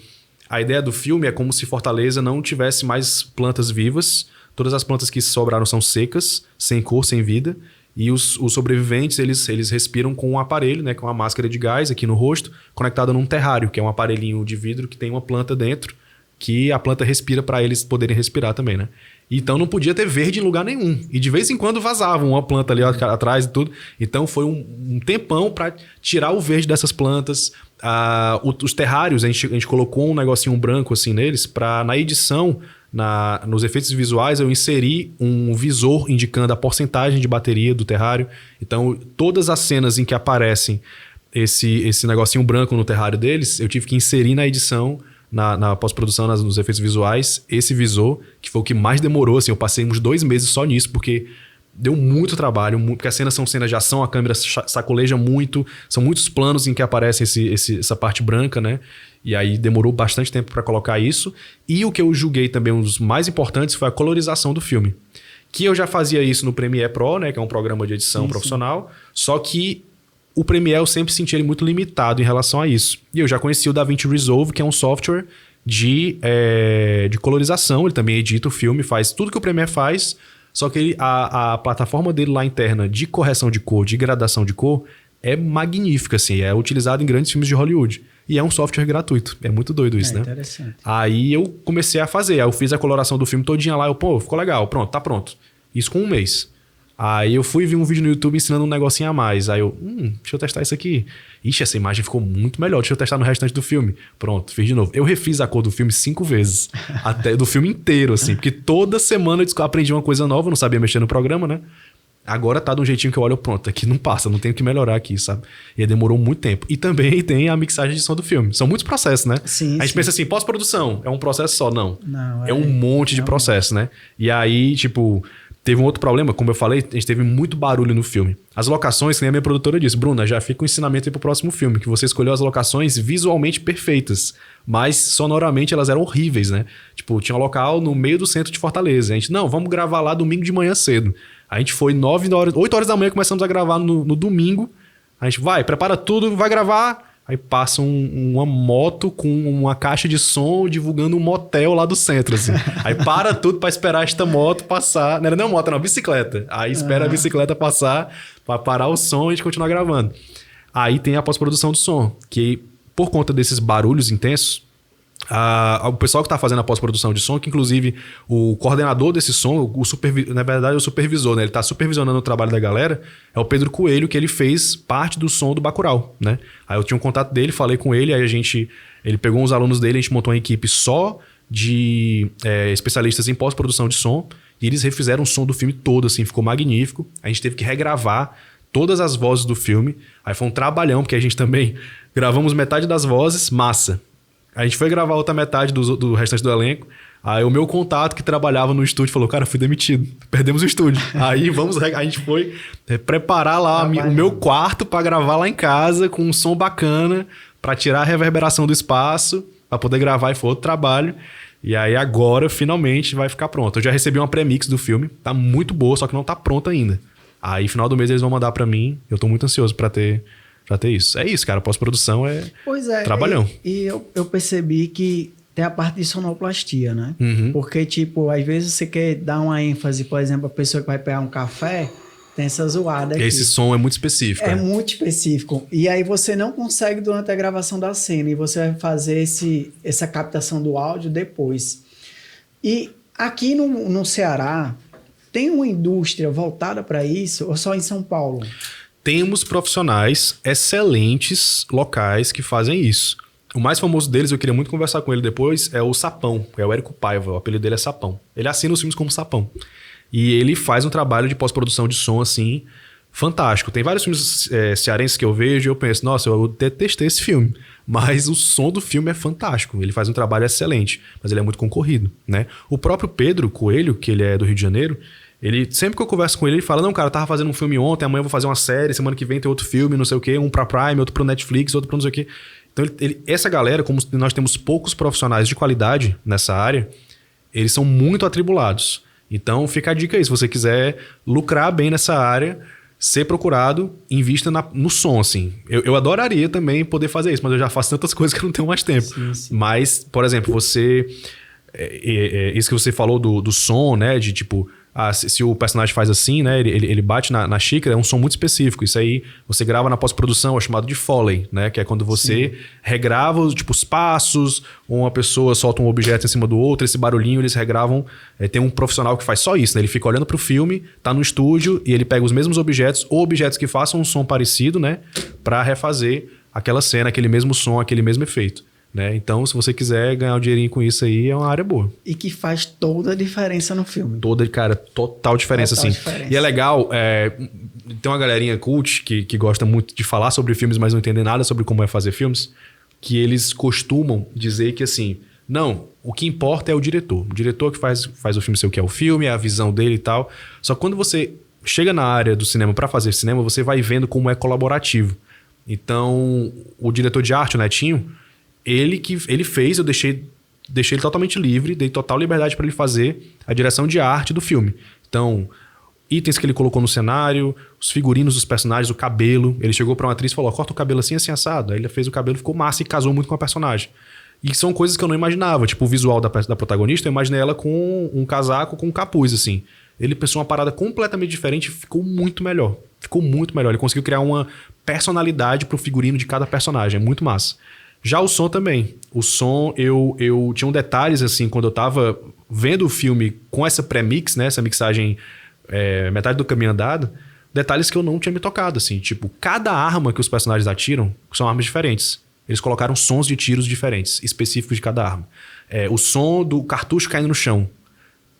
a ideia do filme é como se Fortaleza não tivesse mais plantas vivas. Todas as plantas que sobraram são secas, sem cor, sem vida. E os sobreviventes, eles respiram com um aparelho, né, com uma máscara de gás aqui no rosto, conectada num terrário, que é um aparelhinho de vidro que tem uma planta dentro, que a planta respira para eles poderem respirar também, né? Então não podia ter verde em lugar nenhum. E de vez em quando vazava uma planta ali atrás e tudo. Então foi um tempão para tirar o verde dessas plantas. Os terrários, a gente colocou um negocinho branco assim neles, para na edição, nos efeitos visuais, eu inseri um visor indicando a porcentagem de bateria do terrário. Então todas as cenas em que aparecem esse negocinho branco no terrário deles, eu tive que inserir na edição, na pós-produção, nos efeitos visuais, esse visor, que foi o que mais demorou. Assim, eu passei uns 2 meses só nisso, porque deu muito trabalho, porque as cenas são cenas de ação, a câmera sacoleja muito, são muitos planos em que aparece essa parte branca, né? E aí demorou bastante tempo para colocar isso. E o que eu julguei também um dos mais importantes foi a colorização do filme. Que eu já fazia isso no Premiere Pro, né? Que é um programa de edição profissional. Só que o Premiere eu sempre senti ele muito limitado em relação a isso. E eu já conheci o DaVinci Resolve, que é um software de colorização. Ele também edita o filme, faz tudo que o Premiere faz. Só que a plataforma dele lá interna de correção de cor, de gradação de cor, é magnífica, assim. É utilizado em grandes filmes de Hollywood. E é um software gratuito. É muito doido isso, né? Interessante. Aí eu comecei a fazer. Aí eu fiz a coloração do filme todinha lá. Ficou legal. Pronto, tá pronto. Isso com 1 mês. Aí eu fui ver um vídeo no YouTube ensinando um negocinho a mais. Aí deixa eu testar isso aqui. Ixi, essa imagem ficou muito melhor. Deixa eu testar no restante do filme. Pronto, fiz de novo. Eu refiz a cor do filme 5 vezes. Até do filme inteiro, assim. Porque toda semana eu aprendi uma coisa nova. Eu não sabia mexer no programa, né? Agora tá de um jeitinho que eu olho, pronto, aqui não passa, não tenho que melhorar aqui, sabe? E aí demorou muito tempo. E também tem a mixagem de som do filme. São muitos processos, né? Sim, a gente pensa assim, pós-produção, é um processo só. Não. É um monte de processo, né? E aí, tipo, teve um outro problema, como eu falei, a gente teve muito barulho no filme. As locações, que nem a minha produtora disse, Bruna, já fica um ensinamento aí pro próximo filme, que você escolheu as locações visualmente perfeitas, mas sonoramente elas eram horríveis, né? Tipo, tinha um local no meio do centro de Fortaleza. A gente, não, vamos gravar lá domingo de manhã cedo. A gente foi 8 horas da manhã, começamos a gravar no domingo. A gente prepara tudo, vai gravar. Aí passa uma moto com uma caixa de som divulgando um motel lá do centro, assim. Aí para tudo pra esperar esta moto passar. Não era nem uma moto, era uma bicicleta. Aí espera a bicicleta passar pra parar o som e a gente continuar gravando. Aí tem a pós-produção do som, que por conta desses barulhos intensos, o pessoal que está fazendo a pós-produção de som, que inclusive o coordenador desse som, na verdade é o supervisor, né? Ele está supervisionando o trabalho da galera, é o Pedro Coelho, que ele fez parte do som do Bacurau, né? Aí eu tinha um contato dele, falei com ele, aí ele pegou uns alunos dele, a gente montou uma equipe só de especialistas em pós-produção de som, e eles refizeram o som do filme todo, assim, ficou magnífico. A gente teve que regravar todas as vozes do filme, aí foi um trabalhão, porque a gente também gravamos metade das vozes, massa. A gente foi gravar outra metade do restante do elenco. Aí o meu contato que trabalhava no estúdio falou, cara, fui demitido. Perdemos o estúdio. Aí a gente foi preparar lá o meu quarto para gravar lá em casa com um som bacana, para tirar a reverberação do espaço, para poder gravar, e foi outro trabalho. E aí agora, finalmente, vai ficar pronto. Eu já recebi uma pré-mix do filme. Tá muito boa, só que não tá pronta ainda. Aí, final do mês, eles vão mandar para mim. Eu tô muito ansioso para ter isso. É isso, cara. Pós-produção é trabalhão. E eu percebi que tem a parte de sonoplastia, né? Uhum. Porque, tipo, às vezes você quer dar uma ênfase, por exemplo, a pessoa que vai pegar um café, Tem essa zoada aqui. Esse som é muito específico. É muito específico. E aí você não consegue durante a gravação da cena. E você vai fazer essa captação do áudio depois. E aqui no Ceará, tem uma indústria voltada para isso ou só em São Paulo? Temos profissionais excelentes locais que fazem isso. O mais famoso deles, eu queria muito conversar com ele depois, é o Sapão. É o Érico Paiva, o apelido dele é Sapão. Ele assina os filmes como Sapão. E ele faz um trabalho de pós-produção de som, assim, fantástico. Tem vários filmes cearenses que eu vejo e eu penso, nossa, eu detestei esse filme. Mas o som do filme é fantástico. Ele faz um trabalho excelente, mas ele é muito concorrido, né? O próprio Pedro Coelho, que ele é do Rio de Janeiro, ele, sempre que eu converso com ele, ele fala, não, cara, eu tava fazendo um filme ontem, amanhã eu vou fazer uma série, semana que vem tem outro filme, não sei o quê, um pra Prime, outro pro Netflix, outro pro não sei o quê. Então, essa galera, como nós temos poucos profissionais de qualidade nessa área, eles são muito atribulados. Então, fica a dica aí. Se você quiser lucrar bem nessa área, ser procurado, invista no som, assim. Eu adoraria também poder fazer isso, mas eu já faço tantas coisas que eu não tenho mais tempo. Sim. Mas, por exemplo, você... isso que você falou do som, né? De tipo... se o personagem faz assim, né? Ele bate na xícara, é um som muito específico. Isso aí você grava na pós-produção, é chamado de Foley, né? Que é quando você regrava os passos, ou uma pessoa solta um objeto em cima do outro, esse barulhinho eles regravam. Tem um profissional que faz só isso, né? Ele fica olhando pro filme, tá no estúdio e ele pega os mesmos objetos, ou objetos que façam um som parecido, né? Pra refazer aquela cena, aquele mesmo som, aquele mesmo efeito. Né? Então, se você quiser ganhar um dinheirinho com isso aí, é uma área boa. E que faz toda a diferença no filme. Total diferença, assim. E é legal, tem uma galerinha cult que gosta muito de falar sobre filmes, mas não entende nada sobre como é fazer filmes, que eles costumam dizer que, assim, não, o que importa é o diretor. O diretor que faz o filme ser o que é o filme, é a visão dele e tal. Só que quando você chega na área do cinema para fazer cinema, você vai vendo como é colaborativo. Então, o diretor de arte, o Netinho, ele fez, eu deixei ele totalmente livre, dei total liberdade para ele fazer a direção de arte do filme. Então, itens que ele colocou no cenário, os figurinos dos personagens, o cabelo. Ele chegou para uma atriz e falou, corta o cabelo assim, assim, assado. Aí ele fez o cabelo, ficou massa e casou muito com a personagem. E são coisas que eu não imaginava. Tipo, o visual da protagonista, eu imaginei ela com um casaco com um capuz, assim. Ele pensou uma parada completamente diferente e ficou muito melhor. Ficou muito melhor. Ele conseguiu criar uma personalidade pro figurino de cada personagem. É muito massa. Já o som também. O som, eu tinha detalhes, assim, quando eu tava vendo o filme com essa pré-mix, né? Essa mixagem metade do caminho andado, detalhes que eu não tinha me tocado, assim. Tipo, cada arma que os personagens atiram são armas diferentes. Eles colocaram sons de tiros diferentes, específicos de cada arma. O som do cartucho caindo no chão.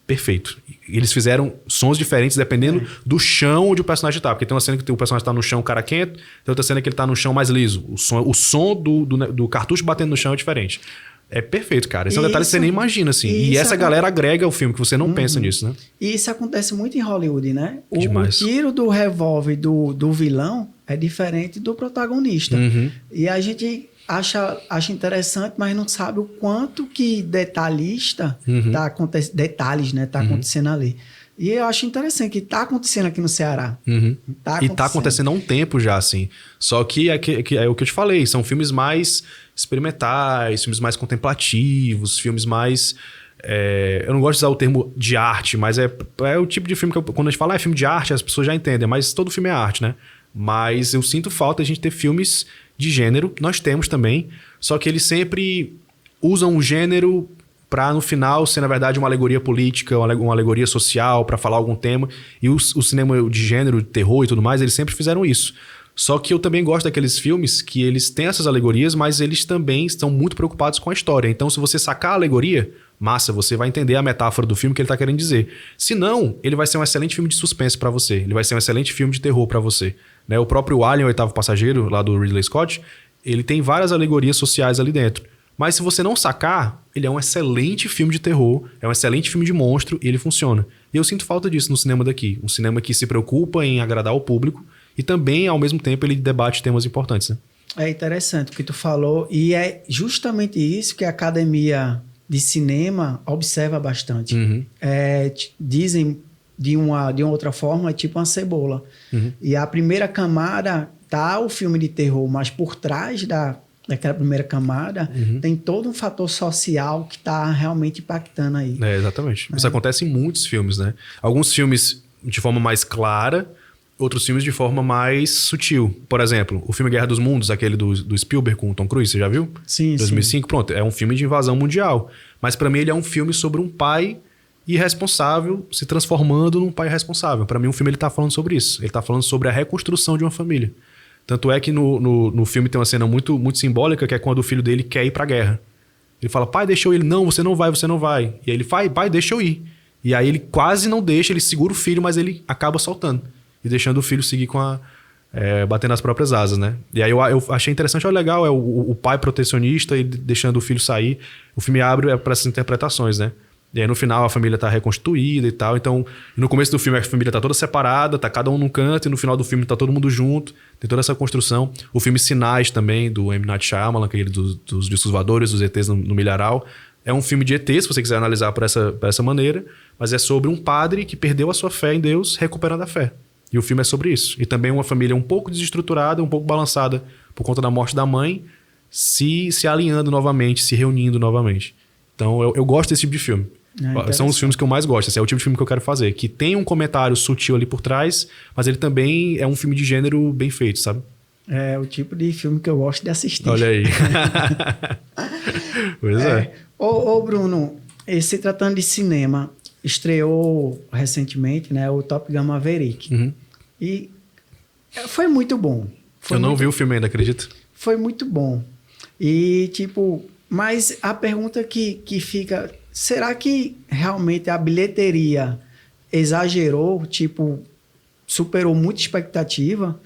Perfeito. Eles fizeram sons diferentes dependendo do chão onde o personagem tá. Porque tem uma cena que o personagem tá no chão caraquento, tem outra cena que ele tá no chão mais liso. O som do cartucho batendo no chão é diferente. É perfeito, cara. Esse é um detalhe que você nem imagina, assim. E essa galera agrega ao filme, que você não pensa nisso, né? E isso acontece muito em Hollywood, né? O tiro do revólver do vilão é diferente do protagonista. E a gente acha interessante, mas não sabe o quanto que detalhista detalhes, né, tá acontecendo ali. E eu acho interessante que tá acontecendo aqui no Ceará. E tá acontecendo há um tempo já, assim. Só que é o que eu te falei, são filmes mais experimentais, filmes mais contemplativos, filmes mais... eu não gosto de usar o termo de arte, mas é o tipo de filme que quando a gente fala filme de arte, as pessoas já entendem, mas todo filme é arte, né? Mas eu sinto falta de a gente ter filmes de gênero, nós temos também, só que eles sempre usam o gênero para no final ser, na verdade, uma alegoria política, uma alegoria social, para falar algum tema. E o cinema de gênero, de terror e tudo mais, eles sempre fizeram isso. Só que eu também gosto daqueles filmes que eles têm essas alegorias, mas eles também estão muito preocupados com a história. Então, se você sacar a alegoria, massa, você vai entender a metáfora do filme que ele está querendo dizer. Se não, ele vai ser um excelente filme de suspense para você. Ele vai ser um excelente filme de terror para você. Né? O próprio Alien, o Oitavo Passageiro, lá do Ridley Scott, ele tem várias alegorias sociais ali dentro. Mas se você não sacar, ele é um excelente filme de terror, é um excelente filme de monstro e ele funciona. E eu sinto falta disso no cinema daqui. Um cinema que se preocupa em agradar o público e também, ao mesmo tempo, ele debate temas importantes. Né? É interessante o que tu falou e é justamente isso que a Academia de Cinema observa bastante. Dizem de uma outra forma, é tipo uma cebola. E a primeira camada tá o filme de terror, mas por trás daquela primeira camada tem todo um fator social que tá realmente impactando aí. Exatamente. Isso acontece em muitos filmes, né? Alguns filmes de forma mais clara, outros filmes de forma mais sutil. Por exemplo, o filme Guerra dos Mundos, aquele do Spielberg com o Tom Cruise, você já viu? Sim, 2005, pronto. É um filme de invasão mundial. Mas pra mim ele é um filme sobre um pai irresponsável se transformando num pai responsável. Pra mim, o filme ele tá falando sobre isso. Ele tá falando sobre a reconstrução de uma família. Tanto é que no filme tem uma cena muito, muito simbólica, que é quando o filho dele quer ir pra guerra. Ele fala, pai, deixa eu ir. Ele, não, você não vai, você não vai. E aí ele fala, pai, deixa eu ir. E aí ele quase não deixa, ele segura o filho, mas ele acaba soltando. E deixando o filho seguir batendo as próprias asas, né? E aí eu achei interessante, olha, legal, é o pai protecionista e deixando o filho sair. O filme abre para essas interpretações, né? E aí no final a família tá reconstituída e tal. Então, no começo do filme a família tá toda separada, tá cada um num canto, e no final do filme tá todo mundo junto. Tem toda essa construção. O filme Sinais também, do M. Night Shyamalan, aquele dos discos voadores, dos ETs no milharal. É um filme de ET, se você quiser analisar por essa maneira, mas é sobre um padre que perdeu a sua fé em Deus, recuperando a fé. E o filme é sobre isso. E também uma família um pouco desestruturada, um pouco balançada por conta da morte da mãe, se alinhando novamente, se reunindo novamente. Então eu gosto desse tipo de filme. São os filmes que eu mais gosto. Esse é o tipo de filme que eu quero fazer. Que tem um comentário sutil ali por trás, mas ele também é um filme de gênero bem feito, sabe? É o tipo de filme que eu gosto de assistir. Olha aí. Pois é. Ô Bruno, se tratando de cinema, estreou recentemente, né, o Top Gun Maverick. Uhum. E foi muito bom. Eu não vi o filme ainda, acredito. Foi muito bom. E, mas a pergunta que fica... Será que realmente a bilheteria exagerou, superou muita expectativa?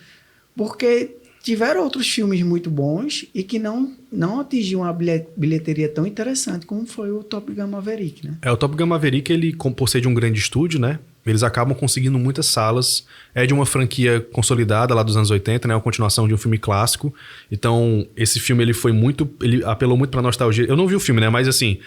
Porque tiveram outros filmes muito bons e que não atingiam uma bilheteria tão interessante como foi o Top Gun Maverick, né? O Top Gun Maverick, ele, por ser de um grande estúdio, né? Eles acabam conseguindo muitas salas. É de uma franquia consolidada lá dos anos 80, né? Uma continuação de um filme clássico. Então, esse filme, ele apelou muito pra nostalgia. Eu não vi o filme, né? Mas assim...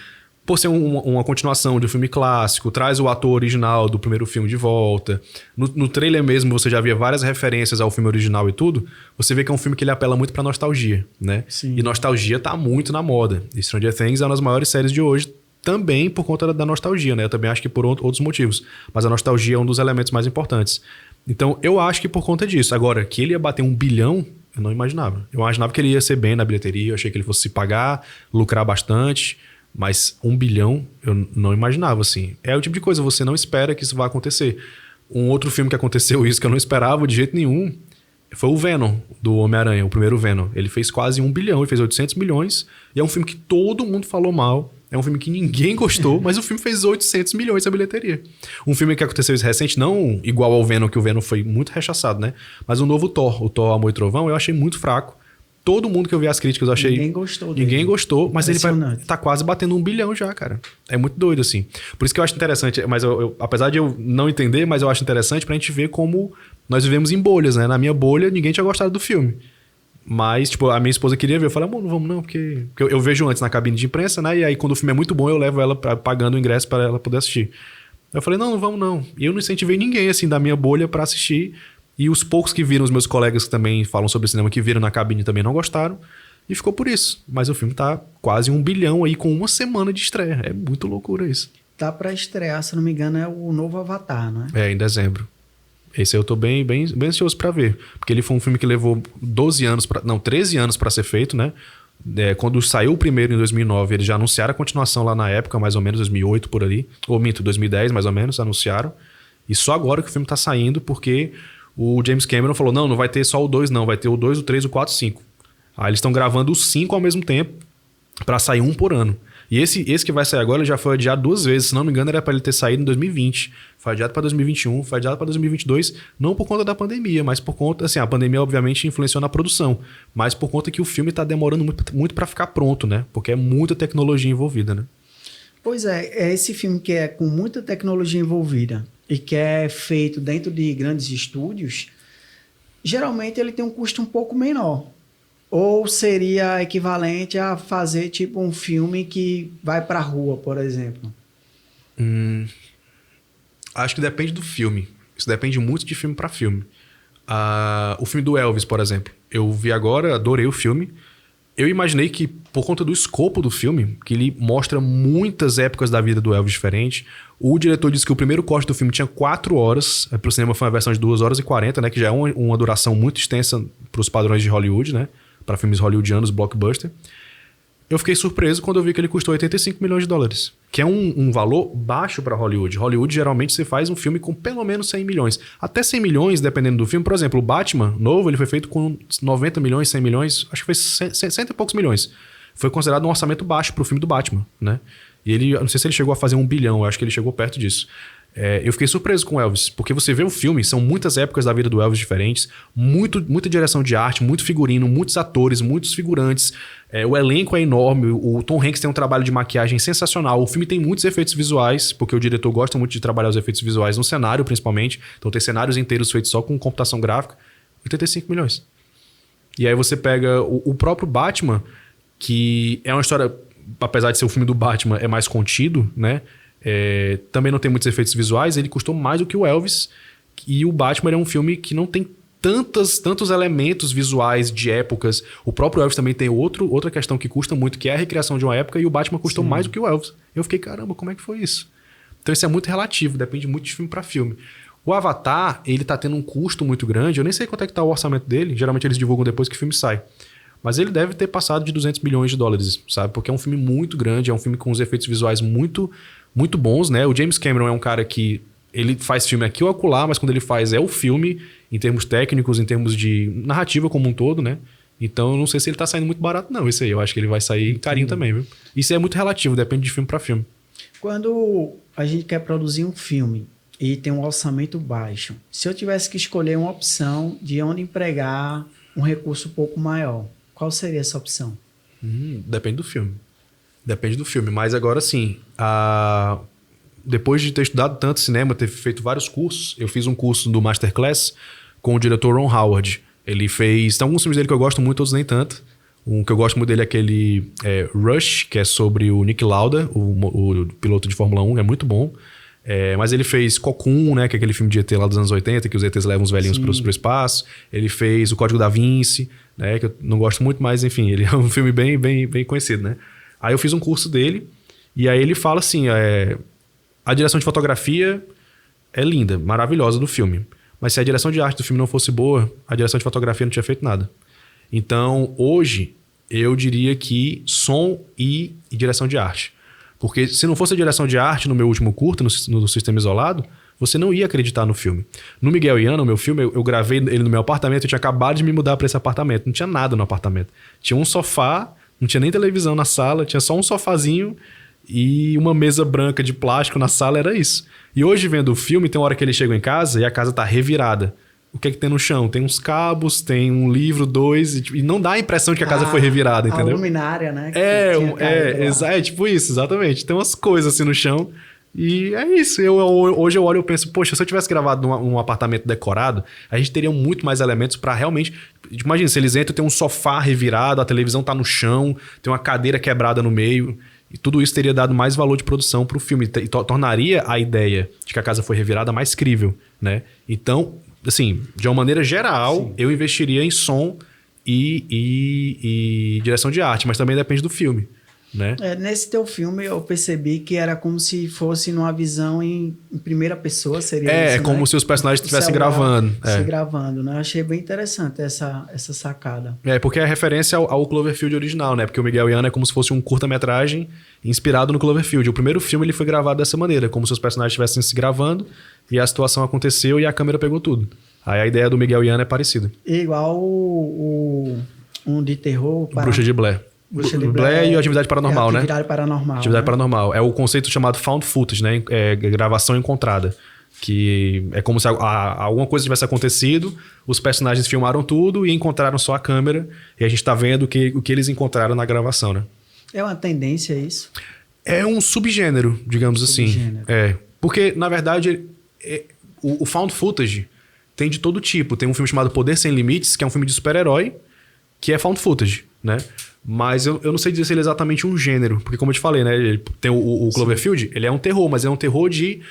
Por ser uma continuação de um filme clássico, traz o ator original do primeiro filme de volta. No trailer mesmo, você já via várias referências ao filme original e tudo. Você vê que é um filme que ele apela muito pra nostalgia, né? Sim. E nostalgia tá muito na moda. E Stranger Things é uma das maiores séries de hoje, também por conta da nostalgia, né? Eu também acho que por outros motivos. Mas a nostalgia é um dos elementos mais importantes. Então, eu acho que por conta disso. Agora, que ele ia bater 1 bilhão, eu não imaginava. Eu imaginava que ele ia ser bem na bilheteria, eu achei que ele fosse se pagar, lucrar bastante... Mas 1 bilhão eu não imaginava, assim. É o tipo de coisa, você não espera que isso vá acontecer. Um outro filme que aconteceu isso, que eu não esperava de jeito nenhum, foi o Venom, do Homem-Aranha, o primeiro Venom. Ele fez quase 1 bilhão, ele fez 800 milhões. E é um filme que todo mundo falou mal. É um filme que ninguém gostou, mas o filme fez 800 milhões na bilheteria. Um filme que aconteceu isso recente, não igual ao Venom, que o Venom foi muito rechaçado, né? Mas o novo Thor, o Thor Amor e Trovão, eu achei muito fraco. Todo mundo que eu vi as críticas, eu achei... Ninguém gostou dele. Ninguém gostou, mas ele tá quase batendo 1 bilhão já, cara. É muito doido, assim. Por isso que eu acho interessante, mas apesar de eu não entender, mas eu acho interessante pra gente ver como nós vivemos em bolhas, né? Na minha bolha, ninguém tinha gostado do filme. Mas, a minha esposa queria ver. Eu falei, amor, não vamos não, porque eu vejo antes na cabine de imprensa, né? E aí, quando o filme é muito bom, eu levo ela pagando o ingresso pra ela poder assistir. Eu falei, não vamos não. E eu não incentivei ninguém, assim, da minha bolha pra assistir. E os poucos que viram, os meus colegas que também falam sobre cinema, que viram na cabine também não gostaram. E ficou por isso. Mas o filme tá quase 1 bilhão aí com 1 semana de estreia. É muito loucura isso. Tá pra estrear, se não me engano, é o novo Avatar, né? É, em dezembro. Esse eu tô bem ansioso pra ver. Porque ele foi um filme que levou 13 anos pra ser feito, né? Quando saiu o primeiro em 2009, eles já anunciaram a continuação lá na época, mais ou menos 2008 por ali. Ou minto, 2010 mais ou menos, anunciaram. E só agora que o filme tá saindo, porque... O James Cameron falou, não vai ter só o 2 não, vai ter o 2, o 3, o 4, o 5. Aí eles estão gravando os 5 ao mesmo tempo pra sair um por ano. E esse que vai sair agora já foi adiado 2 vezes, se não me engano era pra ele ter saído em 2020. Foi adiado pra 2021, foi adiado pra 2022, não por conta da pandemia, mas por conta, assim, a pandemia obviamente influenciou na produção, mas por conta que o filme tá demorando muito pra ficar pronto, né? Porque é muita tecnologia envolvida, né? Pois é esse filme que é com muita tecnologia envolvida e que é feito dentro de grandes estúdios, geralmente ele tem um custo um pouco menor. Ou seria equivalente a fazer um filme que vai pra rua, por exemplo? Acho que depende do filme. Isso depende muito de filme pra filme. O filme do Elvis, por exemplo. Eu vi agora, adorei o filme. eu imaginei que, por conta do escopo do filme, que ele mostra muitas épocas da vida do Elvis diferente, o diretor disse que o primeiro corte do filme tinha 4 horas, pro cinema foi uma versão de 2 horas e 40, né? Que já é uma duração muito extensa pros padrões de Hollywood, né? Para filmes hollywoodianos, blockbuster. Eu fiquei surpreso quando eu vi que ele custou 85 milhões de dólares, que é um valor baixo para Hollywood. Hollywood, geralmente, você faz um filme com pelo menos 100 milhões. Até 100 milhões, dependendo do filme. Por exemplo, o Batman novo, ele foi feito com 90 milhões, 100 milhões, acho que foi 100 e poucos milhões. Foi considerado um orçamento baixo pro filme do Batman, né? E ele, eu não sei se ele chegou a fazer 1 bilhão, eu acho que ele chegou perto disso. Eu fiquei surpreso com o Elvis, porque você vê o filme, são muitas épocas da vida do Elvis diferentes, muita direção de arte, muito figurino, muitos atores, muitos figurantes, o elenco é enorme, o Tom Hanks tem um trabalho de maquiagem sensacional, o filme tem muitos efeitos visuais, porque o diretor gosta muito de trabalhar os efeitos visuais no cenário, principalmente, então tem cenários inteiros feitos só com computação gráfica, 85 milhões. E aí você pega o próprio Batman, que é uma história, apesar de ser o filme do Batman, é mais contido, né? Também não tem muitos efeitos visuais, ele custou mais do que o Elvis, e o Batman é um filme que não tem tantos elementos visuais de épocas. O próprio Elvis também tem outra questão que custa muito, que é a recriação de uma época, e o Batman custou mais do que o Elvis. Eu fiquei, caramba, como é que foi isso? Então isso é muito relativo, depende muito de filme para filme. O Avatar, ele tá tendo um custo muito grande, eu nem sei quanto é que tá o orçamento dele, geralmente eles divulgam depois que o filme sai. Mas ele deve ter passado de 200 milhões de dólares, sabe? Porque é um filme muito grande, é um filme com os efeitos visuais muito bons, né? O James Cameron é um cara que ele faz filme aqui ou acolá, mas quando ele faz é o filme, em termos técnicos, em termos de narrativa como um todo, né? Então eu não sei se ele tá saindo muito barato não, isso aí. Eu acho que ele vai sair carinho também, viu? Isso é muito relativo, depende de filme para filme. Quando a gente quer produzir um filme e tem um orçamento baixo, se eu tivesse que escolher uma opção de onde empregar um recurso um pouco maior, qual seria essa opção? Depende do filme. Depende do filme. Mas agora sim, depois de ter estudado tanto cinema, ter feito vários cursos, eu fiz um curso do Masterclass com o diretor Ron Howard. Ele fez... Tem alguns filmes dele que eu gosto muito, outros nem tanto. Um que eu gosto muito dele é aquele Rush, que é sobre o Niki Lauda, o piloto de Fórmula 1, é muito bom. Mas ele fez Cocoon, né, que é aquele filme de ET lá dos anos 80, que os ETs levam os velhinhos pro espaço. Ele fez O Código da Vinci, né, que eu não gosto muito, mas enfim, ele é um filme bem conhecido, né? Aí eu fiz um curso dele, e aí ele fala assim, a direção de fotografia é linda, maravilhosa do filme. Mas se a direção de arte do filme não fosse boa, a direção de fotografia não tinha feito nada. Então, hoje, eu diria que som e direção de arte. Porque se não fosse a direção de arte no meu último curta, no Sistema Isolado, você não ia acreditar no filme. No Miguel e Ana, o meu filme, eu gravei ele no meu apartamento, eu tinha acabado de me mudar para esse apartamento. Não tinha nada no apartamento. Tinha um sofá, não tinha nem televisão na sala, tinha só um sofazinho e uma mesa branca de plástico na sala, era isso. E hoje, vendo o filme, tem uma hora que eles chegam em casa e a casa tá revirada. O que é que tem no chão? Tem uns cabos, tem um livro, 2... E não dá a impressão de que a casa foi revirada, entendeu? A luminária, né? É tipo isso, exatamente. Tem umas coisas assim no chão. E é isso. Hoje eu olho e penso, poxa, se eu tivesse gravado num apartamento decorado, a gente teria muito mais elementos pra realmente... Imagina, se eles entram, tem um sofá revirado, a televisão tá no chão, tem uma cadeira quebrada no meio... E tudo isso teria dado mais valor de produção pro filme. E tornaria a ideia de que a casa foi revirada mais crível, né? Então... Assim, de uma maneira geral, sim, eu investiria em som e direção de arte, mas também depende do filme, né? Nesse teu filme eu percebi que era como se fosse numa visão em primeira pessoa, seria isso, como, né? Se os personagens estivessem gravando. Gravando, né? Eu achei bem interessante essa sacada. Porque é referência ao Cloverfield original, né? Porque o Miguel e Ana é como se fosse um curta-metragem inspirado no Cloverfield. O primeiro filme ele foi gravado dessa maneira, como se os personagens estivessem se gravando e a situação aconteceu e a câmera pegou tudo. Aí a ideia do Miguel e Ana é parecida. Igual um de terror... Bruxa de Blair. Blair e Atividade Paranormal, né? Atividade Paranormal. É o conceito chamado found footage, né? Gravação encontrada. Que é como se alguma coisa tivesse acontecido, os personagens filmaram tudo e encontraram só a câmera, e a gente tá vendo o que eles encontraram na gravação, né? É uma tendência isso? É um subgênero, digamos assim. Porque, na verdade, o found footage tem de todo tipo. Tem um filme chamado Poder Sem Limites, que é um filme de super-herói, que é found footage, né? Mas eu não sei dizer se ele é exatamente um gênero. Porque, como eu te falei, né? Ele tem o Cloverfield, ele é um terror, mas é um terror de...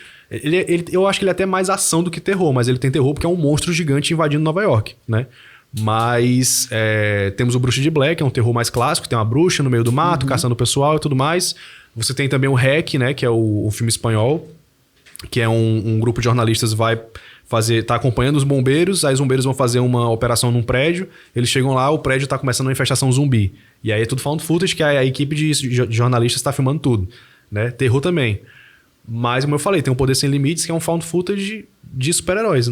eu acho que ele é até mais ação do que terror, mas ele tem terror porque é um monstro gigante invadindo Nova York, né? Mas temos o Bruxa de Blair, que é um terror mais clássico, tem uma bruxa no meio do mato, caçando o pessoal e tudo mais. Você tem também o REC, né, que é o filme espanhol, que é um grupo de jornalistas tá acompanhando os bombeiros, aí os bombeiros vão fazer uma operação num prédio, eles chegam lá, o prédio tá começando uma infestação zumbi. E aí é tudo found footage, que a equipe de jornalistas tá filmando tudo, né? Terror também. Mas, como eu falei, tem um Poder Sem Limites, que é um found footage de super-heróis,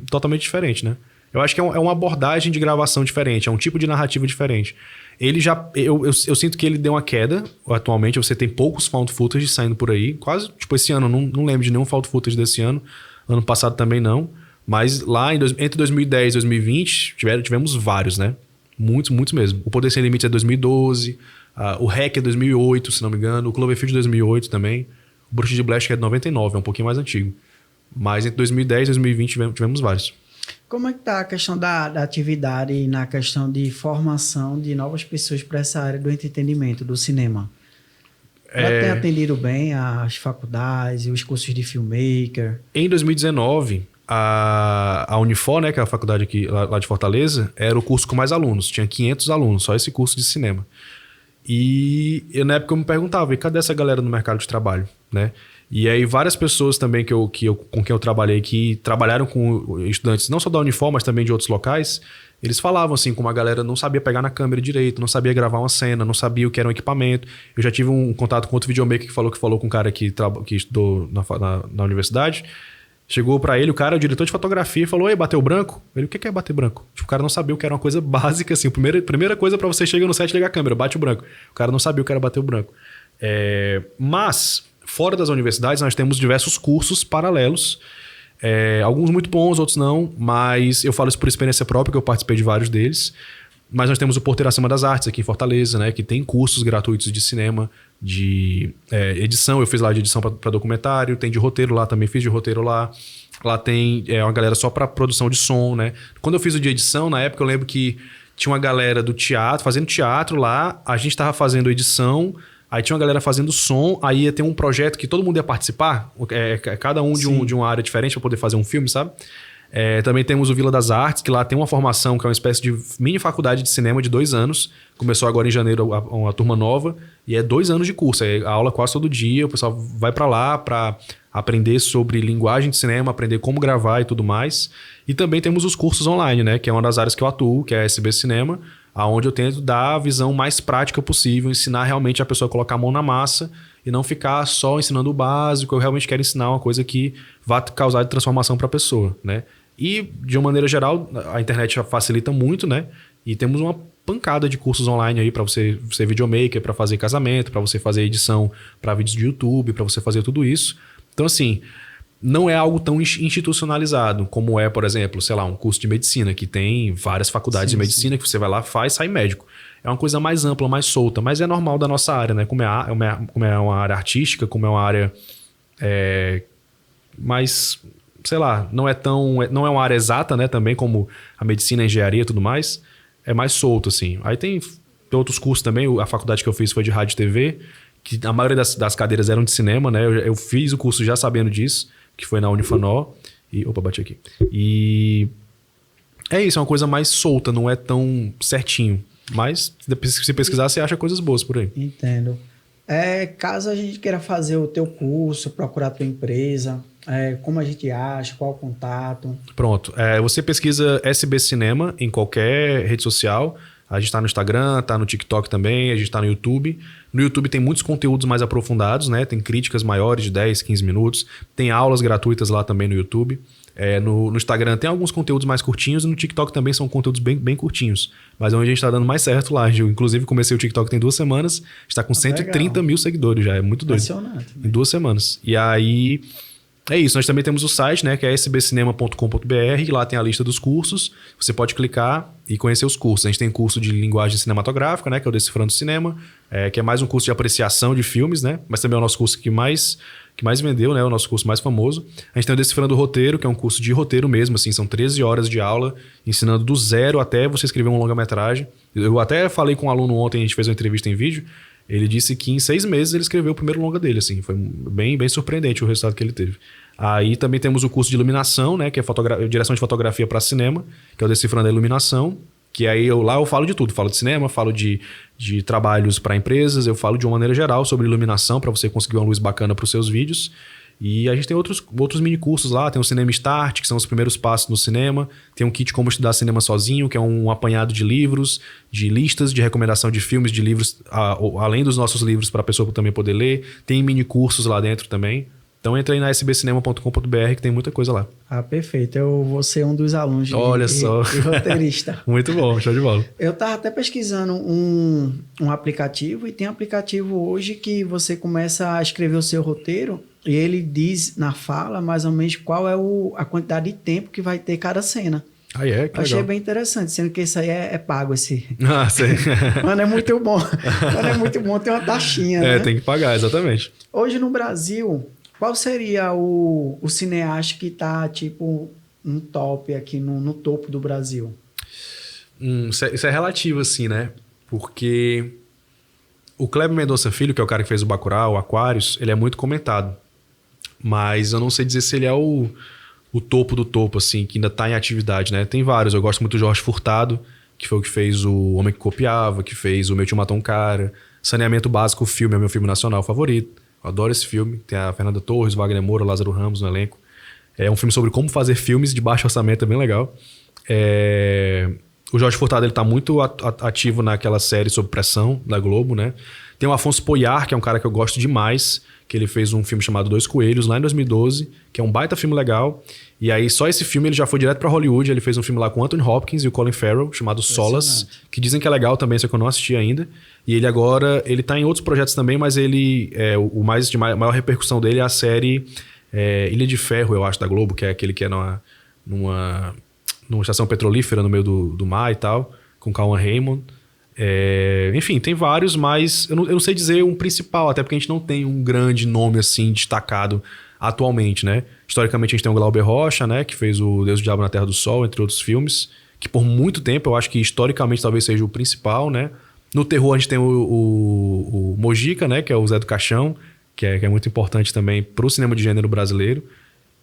totalmente diferente, né? Eu acho que é uma abordagem de gravação diferente, é um tipo de narrativa diferente. Ele já... Eu sinto que ele deu uma queda, atualmente. Você tem poucos found footage saindo por aí. Quase, tipo, esse ano, não lembro de nenhum found footage desse ano. Ano passado também não. Mas lá, entre 2010 e 2020, tivemos vários, né? Muitos, muitos mesmo. O Poder Sem Limites é 2012. O REC é 2008, se não me engano. O Cloverfield é 2008 também. O Bruxa de Blair é de 99, é um pouquinho mais antigo. Mas entre 2010 e 2020 tivemos vários. Como é que está a questão da atividade na questão de formação de novas pessoas para essa área do entretenimento, do cinema? Ela tem atendido bem as faculdades e os cursos de filmmaker? Em 2019, a Unifor, né, que é a faculdade aqui, lá de Fortaleza, era o curso com mais alunos. Tinha 500 alunos, só esse curso de cinema. E na época eu me perguntava, e cadê essa galera no mercado de trabalho, né? E aí várias pessoas também com quem eu trabalhei, que trabalharam com estudantes não só da Unifor, mas também de outros locais, eles falavam assim, como a galera não sabia pegar na câmera direito, não sabia gravar uma cena, não sabia o que era um equipamento. Eu já tive um contato com outro videomaker que falou com um cara que estudou na universidade. Chegou pra ele, o diretor de fotografia, e falou: "Ei, bateu branco?" Ele: "O que é bater branco?" Tipo, o cara não sabia o que era uma coisa básica, assim. Primeira coisa pra você chegar no set e ligar a câmera, bate o branco. O cara não sabia o que era bater o branco. Mas, fora das universidades, nós temos diversos cursos paralelos. Alguns muito bons, outros não. Mas eu falo isso por experiência própria, que eu participei de vários deles. Mas nós temos o Porteiro Acima das Artes aqui em Fortaleza, né? Que tem cursos gratuitos de cinema, de edição. Eu fiz lá de edição para documentário. Tem de roteiro lá, também fiz de roteiro lá. Lá tem uma galera só para produção de som, né? Quando eu fiz o de edição, na época eu lembro que tinha uma galera do teatro, fazendo teatro lá. A gente tava fazendo edição, aí tinha uma galera fazendo som. Aí ia ter um projeto que todo mundo ia participar. Cada um de uma área diferente para poder fazer um filme, sabe? Também temos o Vila das Artes, que lá tem uma formação que é uma espécie de mini faculdade de cinema de 2 anos. Começou agora em janeiro uma turma nova e é 2 anos de curso. É aula quase todo dia, o pessoal vai para lá para aprender sobre linguagem de cinema, aprender como gravar e tudo mais. E também temos os cursos online, né? Que é uma das áreas que eu atuo, que é a SB Cinema, onde eu tento dar a visão mais prática possível, ensinar realmente a pessoa a colocar a mão na massa e não ficar só ensinando o básico. Eu realmente quero ensinar uma coisa que vá causar transformação para a pessoa, né? E, de uma maneira geral, a internet já facilita muito, né? E temos uma pancada de cursos online aí para você ser videomaker, para fazer casamento, para você fazer edição para vídeos de YouTube, para você fazer tudo isso. Então, assim, não é algo tão institucionalizado como por exemplo, sei lá, um curso de medicina, que tem várias faculdades de medicina que você vai lá, faz, sai médico. É uma coisa mais ampla, mais solta, mas é normal da nossa área, né? Como é uma área artística, como é uma área mais... sei lá, não é uma área exata, né? Também como a medicina, a engenharia e tudo mais. É mais solto, assim. Aí tem outros cursos também. A faculdade que eu fiz foi de rádio e TV, que a maioria das cadeiras eram de cinema, né? Eu fiz o curso já sabendo disso, que foi na Unifanó. Opa, bati aqui. E é isso, é uma coisa mais solta, não é tão certinho. Mas se pesquisar, você acha coisas boas por aí. Entendo. Caso a gente queira fazer o teu curso, procurar a tua empresa... como a gente acha, qual o contato? Pronto, você pesquisa SB Cinema em qualquer rede social. A gente está no Instagram, está no TikTok também, a gente está no YouTube. No YouTube tem muitos conteúdos mais aprofundados, né? Tem críticas maiores de 10, 15 minutos. Tem aulas gratuitas lá também no YouTube. No Instagram tem alguns conteúdos mais curtinhos e no TikTok também são conteúdos bem, bem curtinhos. Mas é onde a gente está dando mais certo lá. Eu, inclusive, comecei o TikTok tem 2 semanas. Está com 130 mil seguidores já, é muito doido. Impressionante. Em 2 semanas. E aí... é isso, nós também temos o site, né, que é sbcinema.com.br, lá tem a lista dos cursos, você pode clicar e conhecer os cursos. A gente tem curso de linguagem cinematográfica, né, que é o Decifrando Cinema, que é mais um curso de apreciação de filmes, né, mas também é o nosso curso que mais vendeu, né, o nosso curso mais famoso. A gente tem o Decifrando Roteiro, que é um curso de roteiro mesmo, assim, são 13 horas de aula, ensinando do zero até você escrever um longa-metragem. Eu até falei com um aluno ontem, a gente fez uma entrevista em vídeo, ele disse que em 6 meses ele escreveu o primeiro longa dele, assim. Foi bem, bem surpreendente o resultado que ele teve. Aí também temos o curso de iluminação, né? Que é direção de fotografia para cinema, que é o Decifrando a Iluminação. Que aí lá eu falo de tudo. Falo de cinema, falo de trabalhos para empresas, eu falo de uma maneira geral sobre iluminação para você conseguir uma luz bacana para os seus vídeos. E a gente tem outros mini cursos lá. Tem o Cinema Start, que são os primeiros passos no cinema. Tem um kit Como Estudar Cinema Sozinho, que é um apanhado de livros, de listas de recomendação de filmes, de livros, além dos nossos livros para a pessoa também poder ler. Tem mini cursos lá dentro também. Então entra aí na sbcinema.com.br que tem muita coisa lá. Ah, perfeito. Eu vou ser um dos alunos Olha só. de roteirista. Muito bom, show de bola. Eu estava até pesquisando um aplicativo e tem aplicativo hoje que você começa a escrever o seu roteiro e ele diz na fala mais ou menos qual é a quantidade de tempo que vai ter cada cena. Ah, é? Que Achei legal. bem interessante, sendo que isso aí é pago esse. Ah, sei. Mano, é muito bom. Mano, é muito bom, tem uma taxinha, né? Tem que pagar, exatamente. Hoje no Brasil, qual seria o cineasta que está, tipo, no top aqui, no topo do Brasil? Isso é relativo, assim, né? Porque o Kleber Mendonça Filho, que é o cara que fez o Bacurau, o Aquários, ele é muito comentado. Mas eu não sei dizer se ele é o topo do topo, assim, que ainda tá em atividade, né? Tem vários. Eu gosto muito do Jorge Furtado, que foi o que fez O Homem que Copiava, que fez O Meu Tio Matou um Cara. Saneamento Básico, o filme, é meu filme nacional favorito. Eu adoro esse filme. Tem a Fernanda Torres, Wagner Moura, Lázaro Ramos no elenco. É um filme sobre como fazer filmes de baixo orçamento, é bem legal. O Jorge Furtado, ele tá muito ativo naquela série Sob Pressão, da Globo, né? Tem o Afonso Poyar, que é um cara que eu gosto demais, que ele fez um filme chamado Dois Coelhos, lá em 2012, que é um baita filme legal. E aí, só esse filme, ele já foi direto pra Hollywood. Ele fez um filme lá com o Anthony Hopkins e o Colin Farrell, chamado Solace, que dizem que é legal também, só que eu não assisti ainda. E ele agora, ele tá em outros projetos também, mas ele, o mais de maior repercussão dele é a série Ilha de Ferro, eu acho, da Globo, que é aquele que é numa estação petrolífera no meio do mar e tal, com Cauã Raymond. Enfim, tem vários, mas eu não sei dizer um principal, até porque a gente não tem um grande nome assim destacado atualmente, né? Historicamente a gente tem o Glauber Rocha, né, que fez o Deus, o Diabo na Terra do Sol, entre outros filmes, que por muito tempo eu acho que historicamente talvez seja o principal, né? No terror a gente tem o Mojica, né, que é o Zé do Caixão, que é muito importante também pro cinema de gênero brasileiro.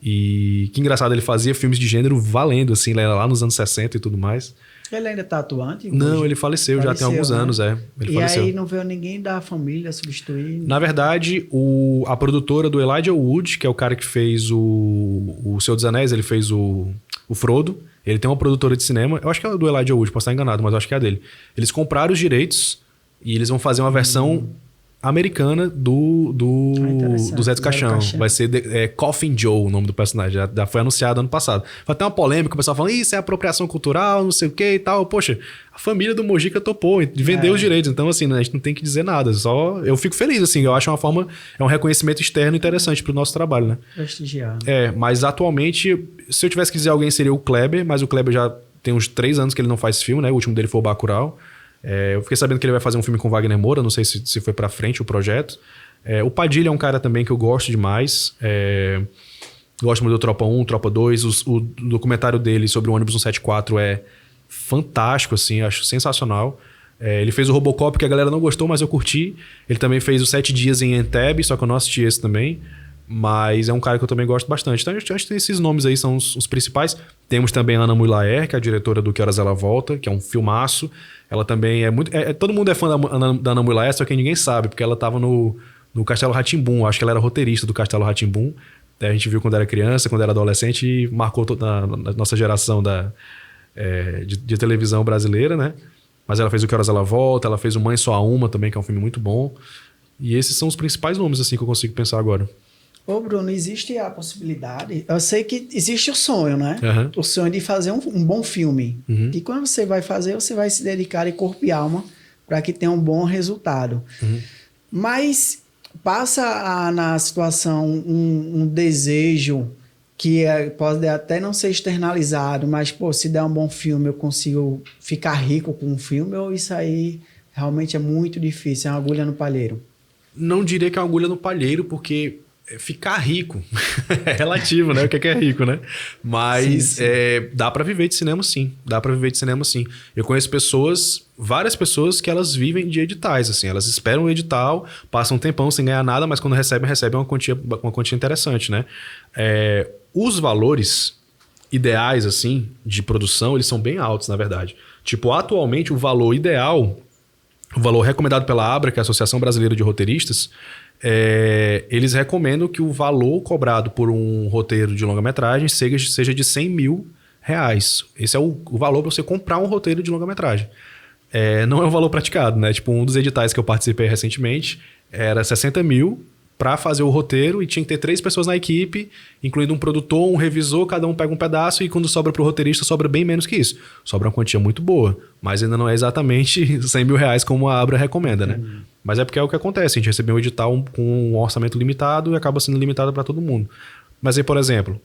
E que engraçado, ele fazia filmes de gênero valendo, assim, lá nos anos 60 e tudo mais. Ele ainda tá atuante? Não, ele faleceu já tem alguns anos, Ele e faleceu. Aí não veio ninguém da família substituir? Na verdade, a produtora do Elijah Wood, que é o cara que fez o Senhor dos Anéis, ele fez o Frodo. Ele tem uma produtora de cinema, eu acho que é do Elijah Wood, posso estar enganado, mas eu acho que é a dele. Eles compraram os direitos e eles vão fazer uma versão americana do Zé do Caixão. Vai ser Coffin Joe, o nome do personagem. Já foi anunciado ano passado. Foi até uma polêmica, o pessoal falando, isso é apropriação cultural, não sei o que e tal. Poxa, a família do Mojica topou de vender os direitos. Então, assim, a gente não tem que dizer nada. Só eu fico feliz, assim. Eu acho um reconhecimento externo interessante pro nosso trabalho, né? Prestigiar. Mas atualmente, se eu tivesse que dizer alguém, seria o Kleber, mas o Kleber já tem uns 3 anos que ele não faz filme, né? O último dele foi o Bacurau. Eu fiquei sabendo que ele vai fazer um filme com Wagner Moura, não sei se foi pra frente o projeto. O Padilha é um cara também que eu gosto demais. Gosto muito do Tropa 1, Tropa 2. O documentário dele sobre o ônibus 174 é fantástico, assim, acho sensacional. Ele fez o Robocop, que a galera não gostou, mas eu curti. Ele também fez os 7 Dias em Entebbe, só que eu não assisti esse também. Mas é um cara que eu também gosto bastante. Então, acho que esses nomes aí são os principais. Temos também a Ana Mui Laer, que é a diretora do Que Horas Ela Volta, que é um filmaço. Ela também é muito... todo mundo é fã da Ana Mui Laer, só que ninguém sabe, porque ela estava no Castelo Rá-Tim-Bum. Acho que ela era roteirista do Castelo Rá-Tim-Bum. A gente viu quando era criança, quando era adolescente, e marcou toda a nossa geração de televisão brasileira, né? Mas ela fez O Que Horas Ela Volta, ela fez o Mãe Só Há Uma também, que é um filme muito bom. E esses são os principais nomes, assim, que eu consigo pensar agora. Ô, Bruno, existe a possibilidade... Eu sei que existe o sonho, né? Uhum. O sonho de fazer um bom filme. Uhum. E quando você vai fazer, você vai se dedicar de corpo e alma para que tenha um bom resultado. Uhum. Mas passa na situação um desejo que pode até não ser externalizado, mas, pô, se der um bom filme, eu consigo ficar rico com um filme, ou isso aí realmente é muito difícil, é uma agulha no palheiro? Não diria que é uma agulha no palheiro, porque ficar rico é relativo, né? O que é rico, né? Mas sim. dá pra viver de cinema, sim. Dá pra viver de cinema, sim. Eu conheço várias pessoas que elas vivem de editais, assim. Elas esperam o edital, passam um tempão sem ganhar nada, mas quando recebem uma quantia interessante, né? Os valores ideais, assim, de produção, eles são bem altos, na verdade. Tipo, atualmente, o valor ideal, o valor recomendado pela ABRA, que é a Associação Brasileira de Roteiristas, eles recomendam que o valor cobrado por um roteiro de longa-metragem seja de R$100 mil. Esse é o valor para você comprar um roteiro de longa-metragem. Não é um valor praticado, né? Tipo, um dos editais que eu participei recentemente era 60 mil para fazer o roteiro e tinha que ter 3 pessoas na equipe, incluindo um produtor, um revisor, cada um pega um pedaço e quando sobra para o roteirista, sobra bem menos que isso. Sobra uma quantia muito boa, mas ainda não é exatamente R$100 mil como a ABRA recomenda, né? Mas é porque é o que acontece, a gente recebeu um edital com um orçamento limitado e acaba sendo limitado para todo mundo. Mas aí, por exemplo,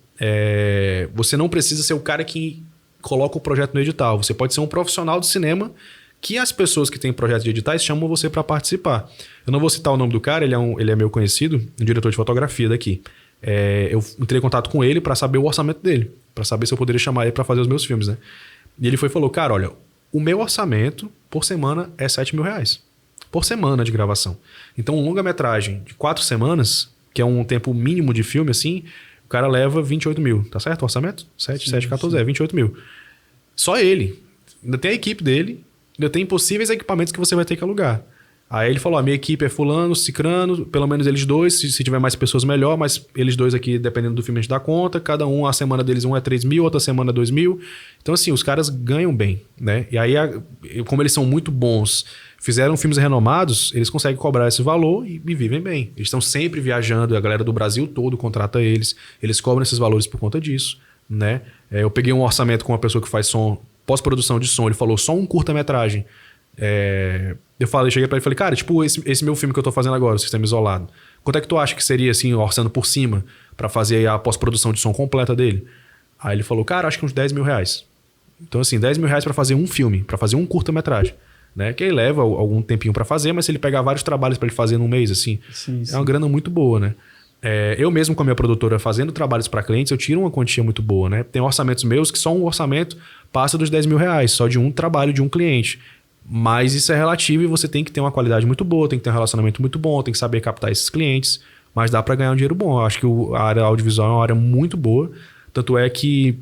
você não precisa ser o cara que coloca o projeto no edital, você pode ser um profissional de cinema que as pessoas que têm projetos de editais chamam você para participar. Eu não vou citar o nome do cara, ele é meu conhecido, um diretor de fotografia daqui. Eu entrei em contato com ele para saber o orçamento dele, para saber se eu poderia chamar ele para fazer os meus filmes, né? E ele falou, cara, olha, o meu orçamento por semana é R$7 mil. Por semana de gravação. Então, um longa-metragem de 4 semanas, que é um tempo mínimo de filme, assim, o cara leva 28 mil, tá certo o orçamento? 7, 14, 28 mil. Só ele. Ainda tem a equipe dele, ainda tem possíveis equipamentos que você vai ter que alugar. Aí ele falou, a minha equipe é fulano, cicrano, pelo menos eles 2, se tiver mais pessoas melhor, mas eles 2 aqui, dependendo do filme, a gente dá conta, cada um, a semana deles, um é 3 mil, outra semana é 2 mil. Então assim, os caras ganham bem, né? E aí, como eles são muito bons, fizeram filmes renomados, eles conseguem cobrar esse valor e vivem bem. Eles estão sempre viajando, a galera do Brasil todo contrata eles cobram esses valores por conta disso, né? Eu peguei um orçamento com uma pessoa que faz som, pós-produção de som, ele falou só um curta-metragem. Cheguei pra ele e falei, cara, tipo esse meu filme que eu tô fazendo agora, o Sistema Isolado, quanto é que tu acha que seria, assim, orçando por cima pra fazer a pós-produção de som completa dele? Aí ele falou, cara, acho que uns R$10 mil. Então, assim, R$10 mil pra fazer um filme, pra fazer um curta-metragem, né? Que aí leva algum tempinho pra fazer, mas se ele pegar vários trabalhos pra ele fazer num mês, assim, sim. É uma grana muito boa, né? Eu mesmo com a minha produtora fazendo trabalhos para clientes, eu tiro uma quantia muito boa, né? Tem orçamentos meus que só um orçamento passa dos R$10 mil, só de um trabalho de um cliente. Mas isso é relativo e você tem que ter uma qualidade muito boa, tem que ter um relacionamento muito bom, tem que saber captar esses clientes, mas dá para ganhar um dinheiro bom. Eu acho que a área audiovisual é uma área muito boa, tanto é que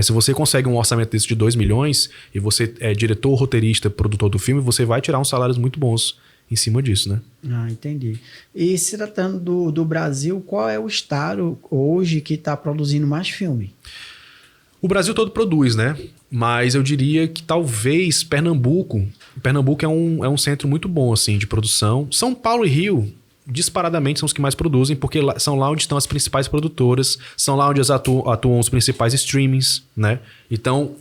se você consegue um orçamento desse de 2 milhões e você é diretor, roteirista, produtor do filme, você vai tirar uns salários muito bons em cima disso, né? Ah, entendi. E se tratando do Brasil, qual é o estado hoje que está produzindo mais filme? O Brasil todo produz, né? Mas eu diria que talvez Pernambuco é um centro muito bom, assim, de produção. São Paulo e Rio, disparadamente, são os que mais produzem, porque são lá onde estão as principais produtoras, são lá onde atuam os principais streamings, né? Então,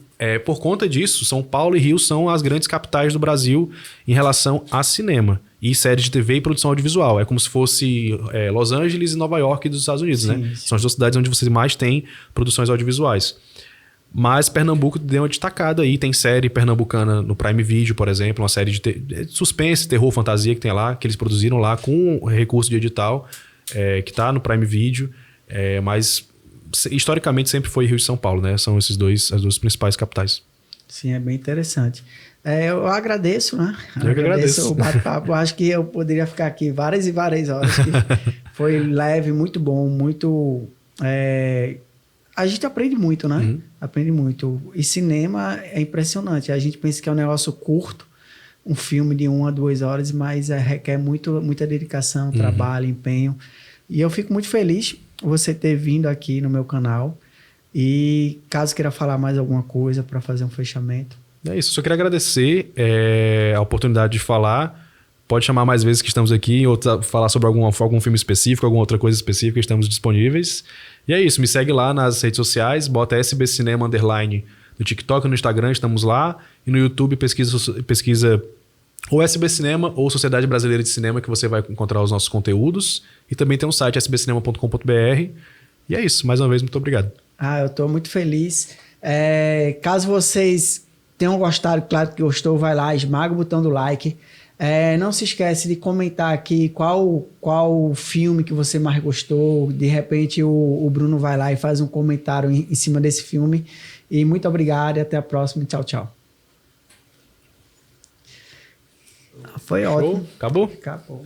por conta disso, São Paulo e Rio são as grandes capitais do Brasil em relação a cinema e séries de TV e produção audiovisual. É como se fosse Los Angeles e Nova York dos Estados Unidos, sim, né? Sim. São as 2 cidades onde você mais tem produções audiovisuais. Mas Pernambuco deu uma destacada aí. Tem série pernambucana no Prime Video, por exemplo, uma série de suspense, terror, fantasia que tem lá, que eles produziram lá com recurso de edital, que tá no Prime Video. Mas historicamente sempre foi Rio e São Paulo, né? São as 2 principais capitais. Sim, é bem interessante. Eu agradeço, né? Eu que agradeço o bate-papo. Acho que eu poderia ficar aqui várias e várias horas. Foi leve, muito bom, muito... A gente aprende muito, né? Uhum. Aprende muito. E cinema é impressionante. A gente pensa que é um negócio curto, um filme de 1 a 2 horas, mas requer muita dedicação, trabalho, empenho. E eu fico muito feliz você ter vindo aqui no meu canal. E caso queira falar mais alguma coisa para fazer um fechamento. É isso. Só queria agradecer a oportunidade de falar. Pode chamar mais vezes que estamos aqui, ou falar sobre algum filme específico, alguma outra coisa específica, estamos disponíveis. E é isso, me segue lá nas redes sociais, bota SB Cinema _ no TikTok, no Instagram, estamos lá. E no YouTube pesquisa ou SB Cinema ou Sociedade Brasileira de Cinema, que você vai encontrar os nossos conteúdos. E também tem um site sbcinema.com.br. E é isso, mais uma vez, muito obrigado. Eu estou muito feliz. Caso vocês tenham gostado, claro que gostou, vai lá, esmaga o botão do like. Não se esquece de comentar aqui qual filme que você mais gostou. De repente o Bruno vai lá e faz um comentário em cima desse filme. E muito obrigado e até a próxima. Tchau, tchau. Foi ótimo. Acabou? Acabou.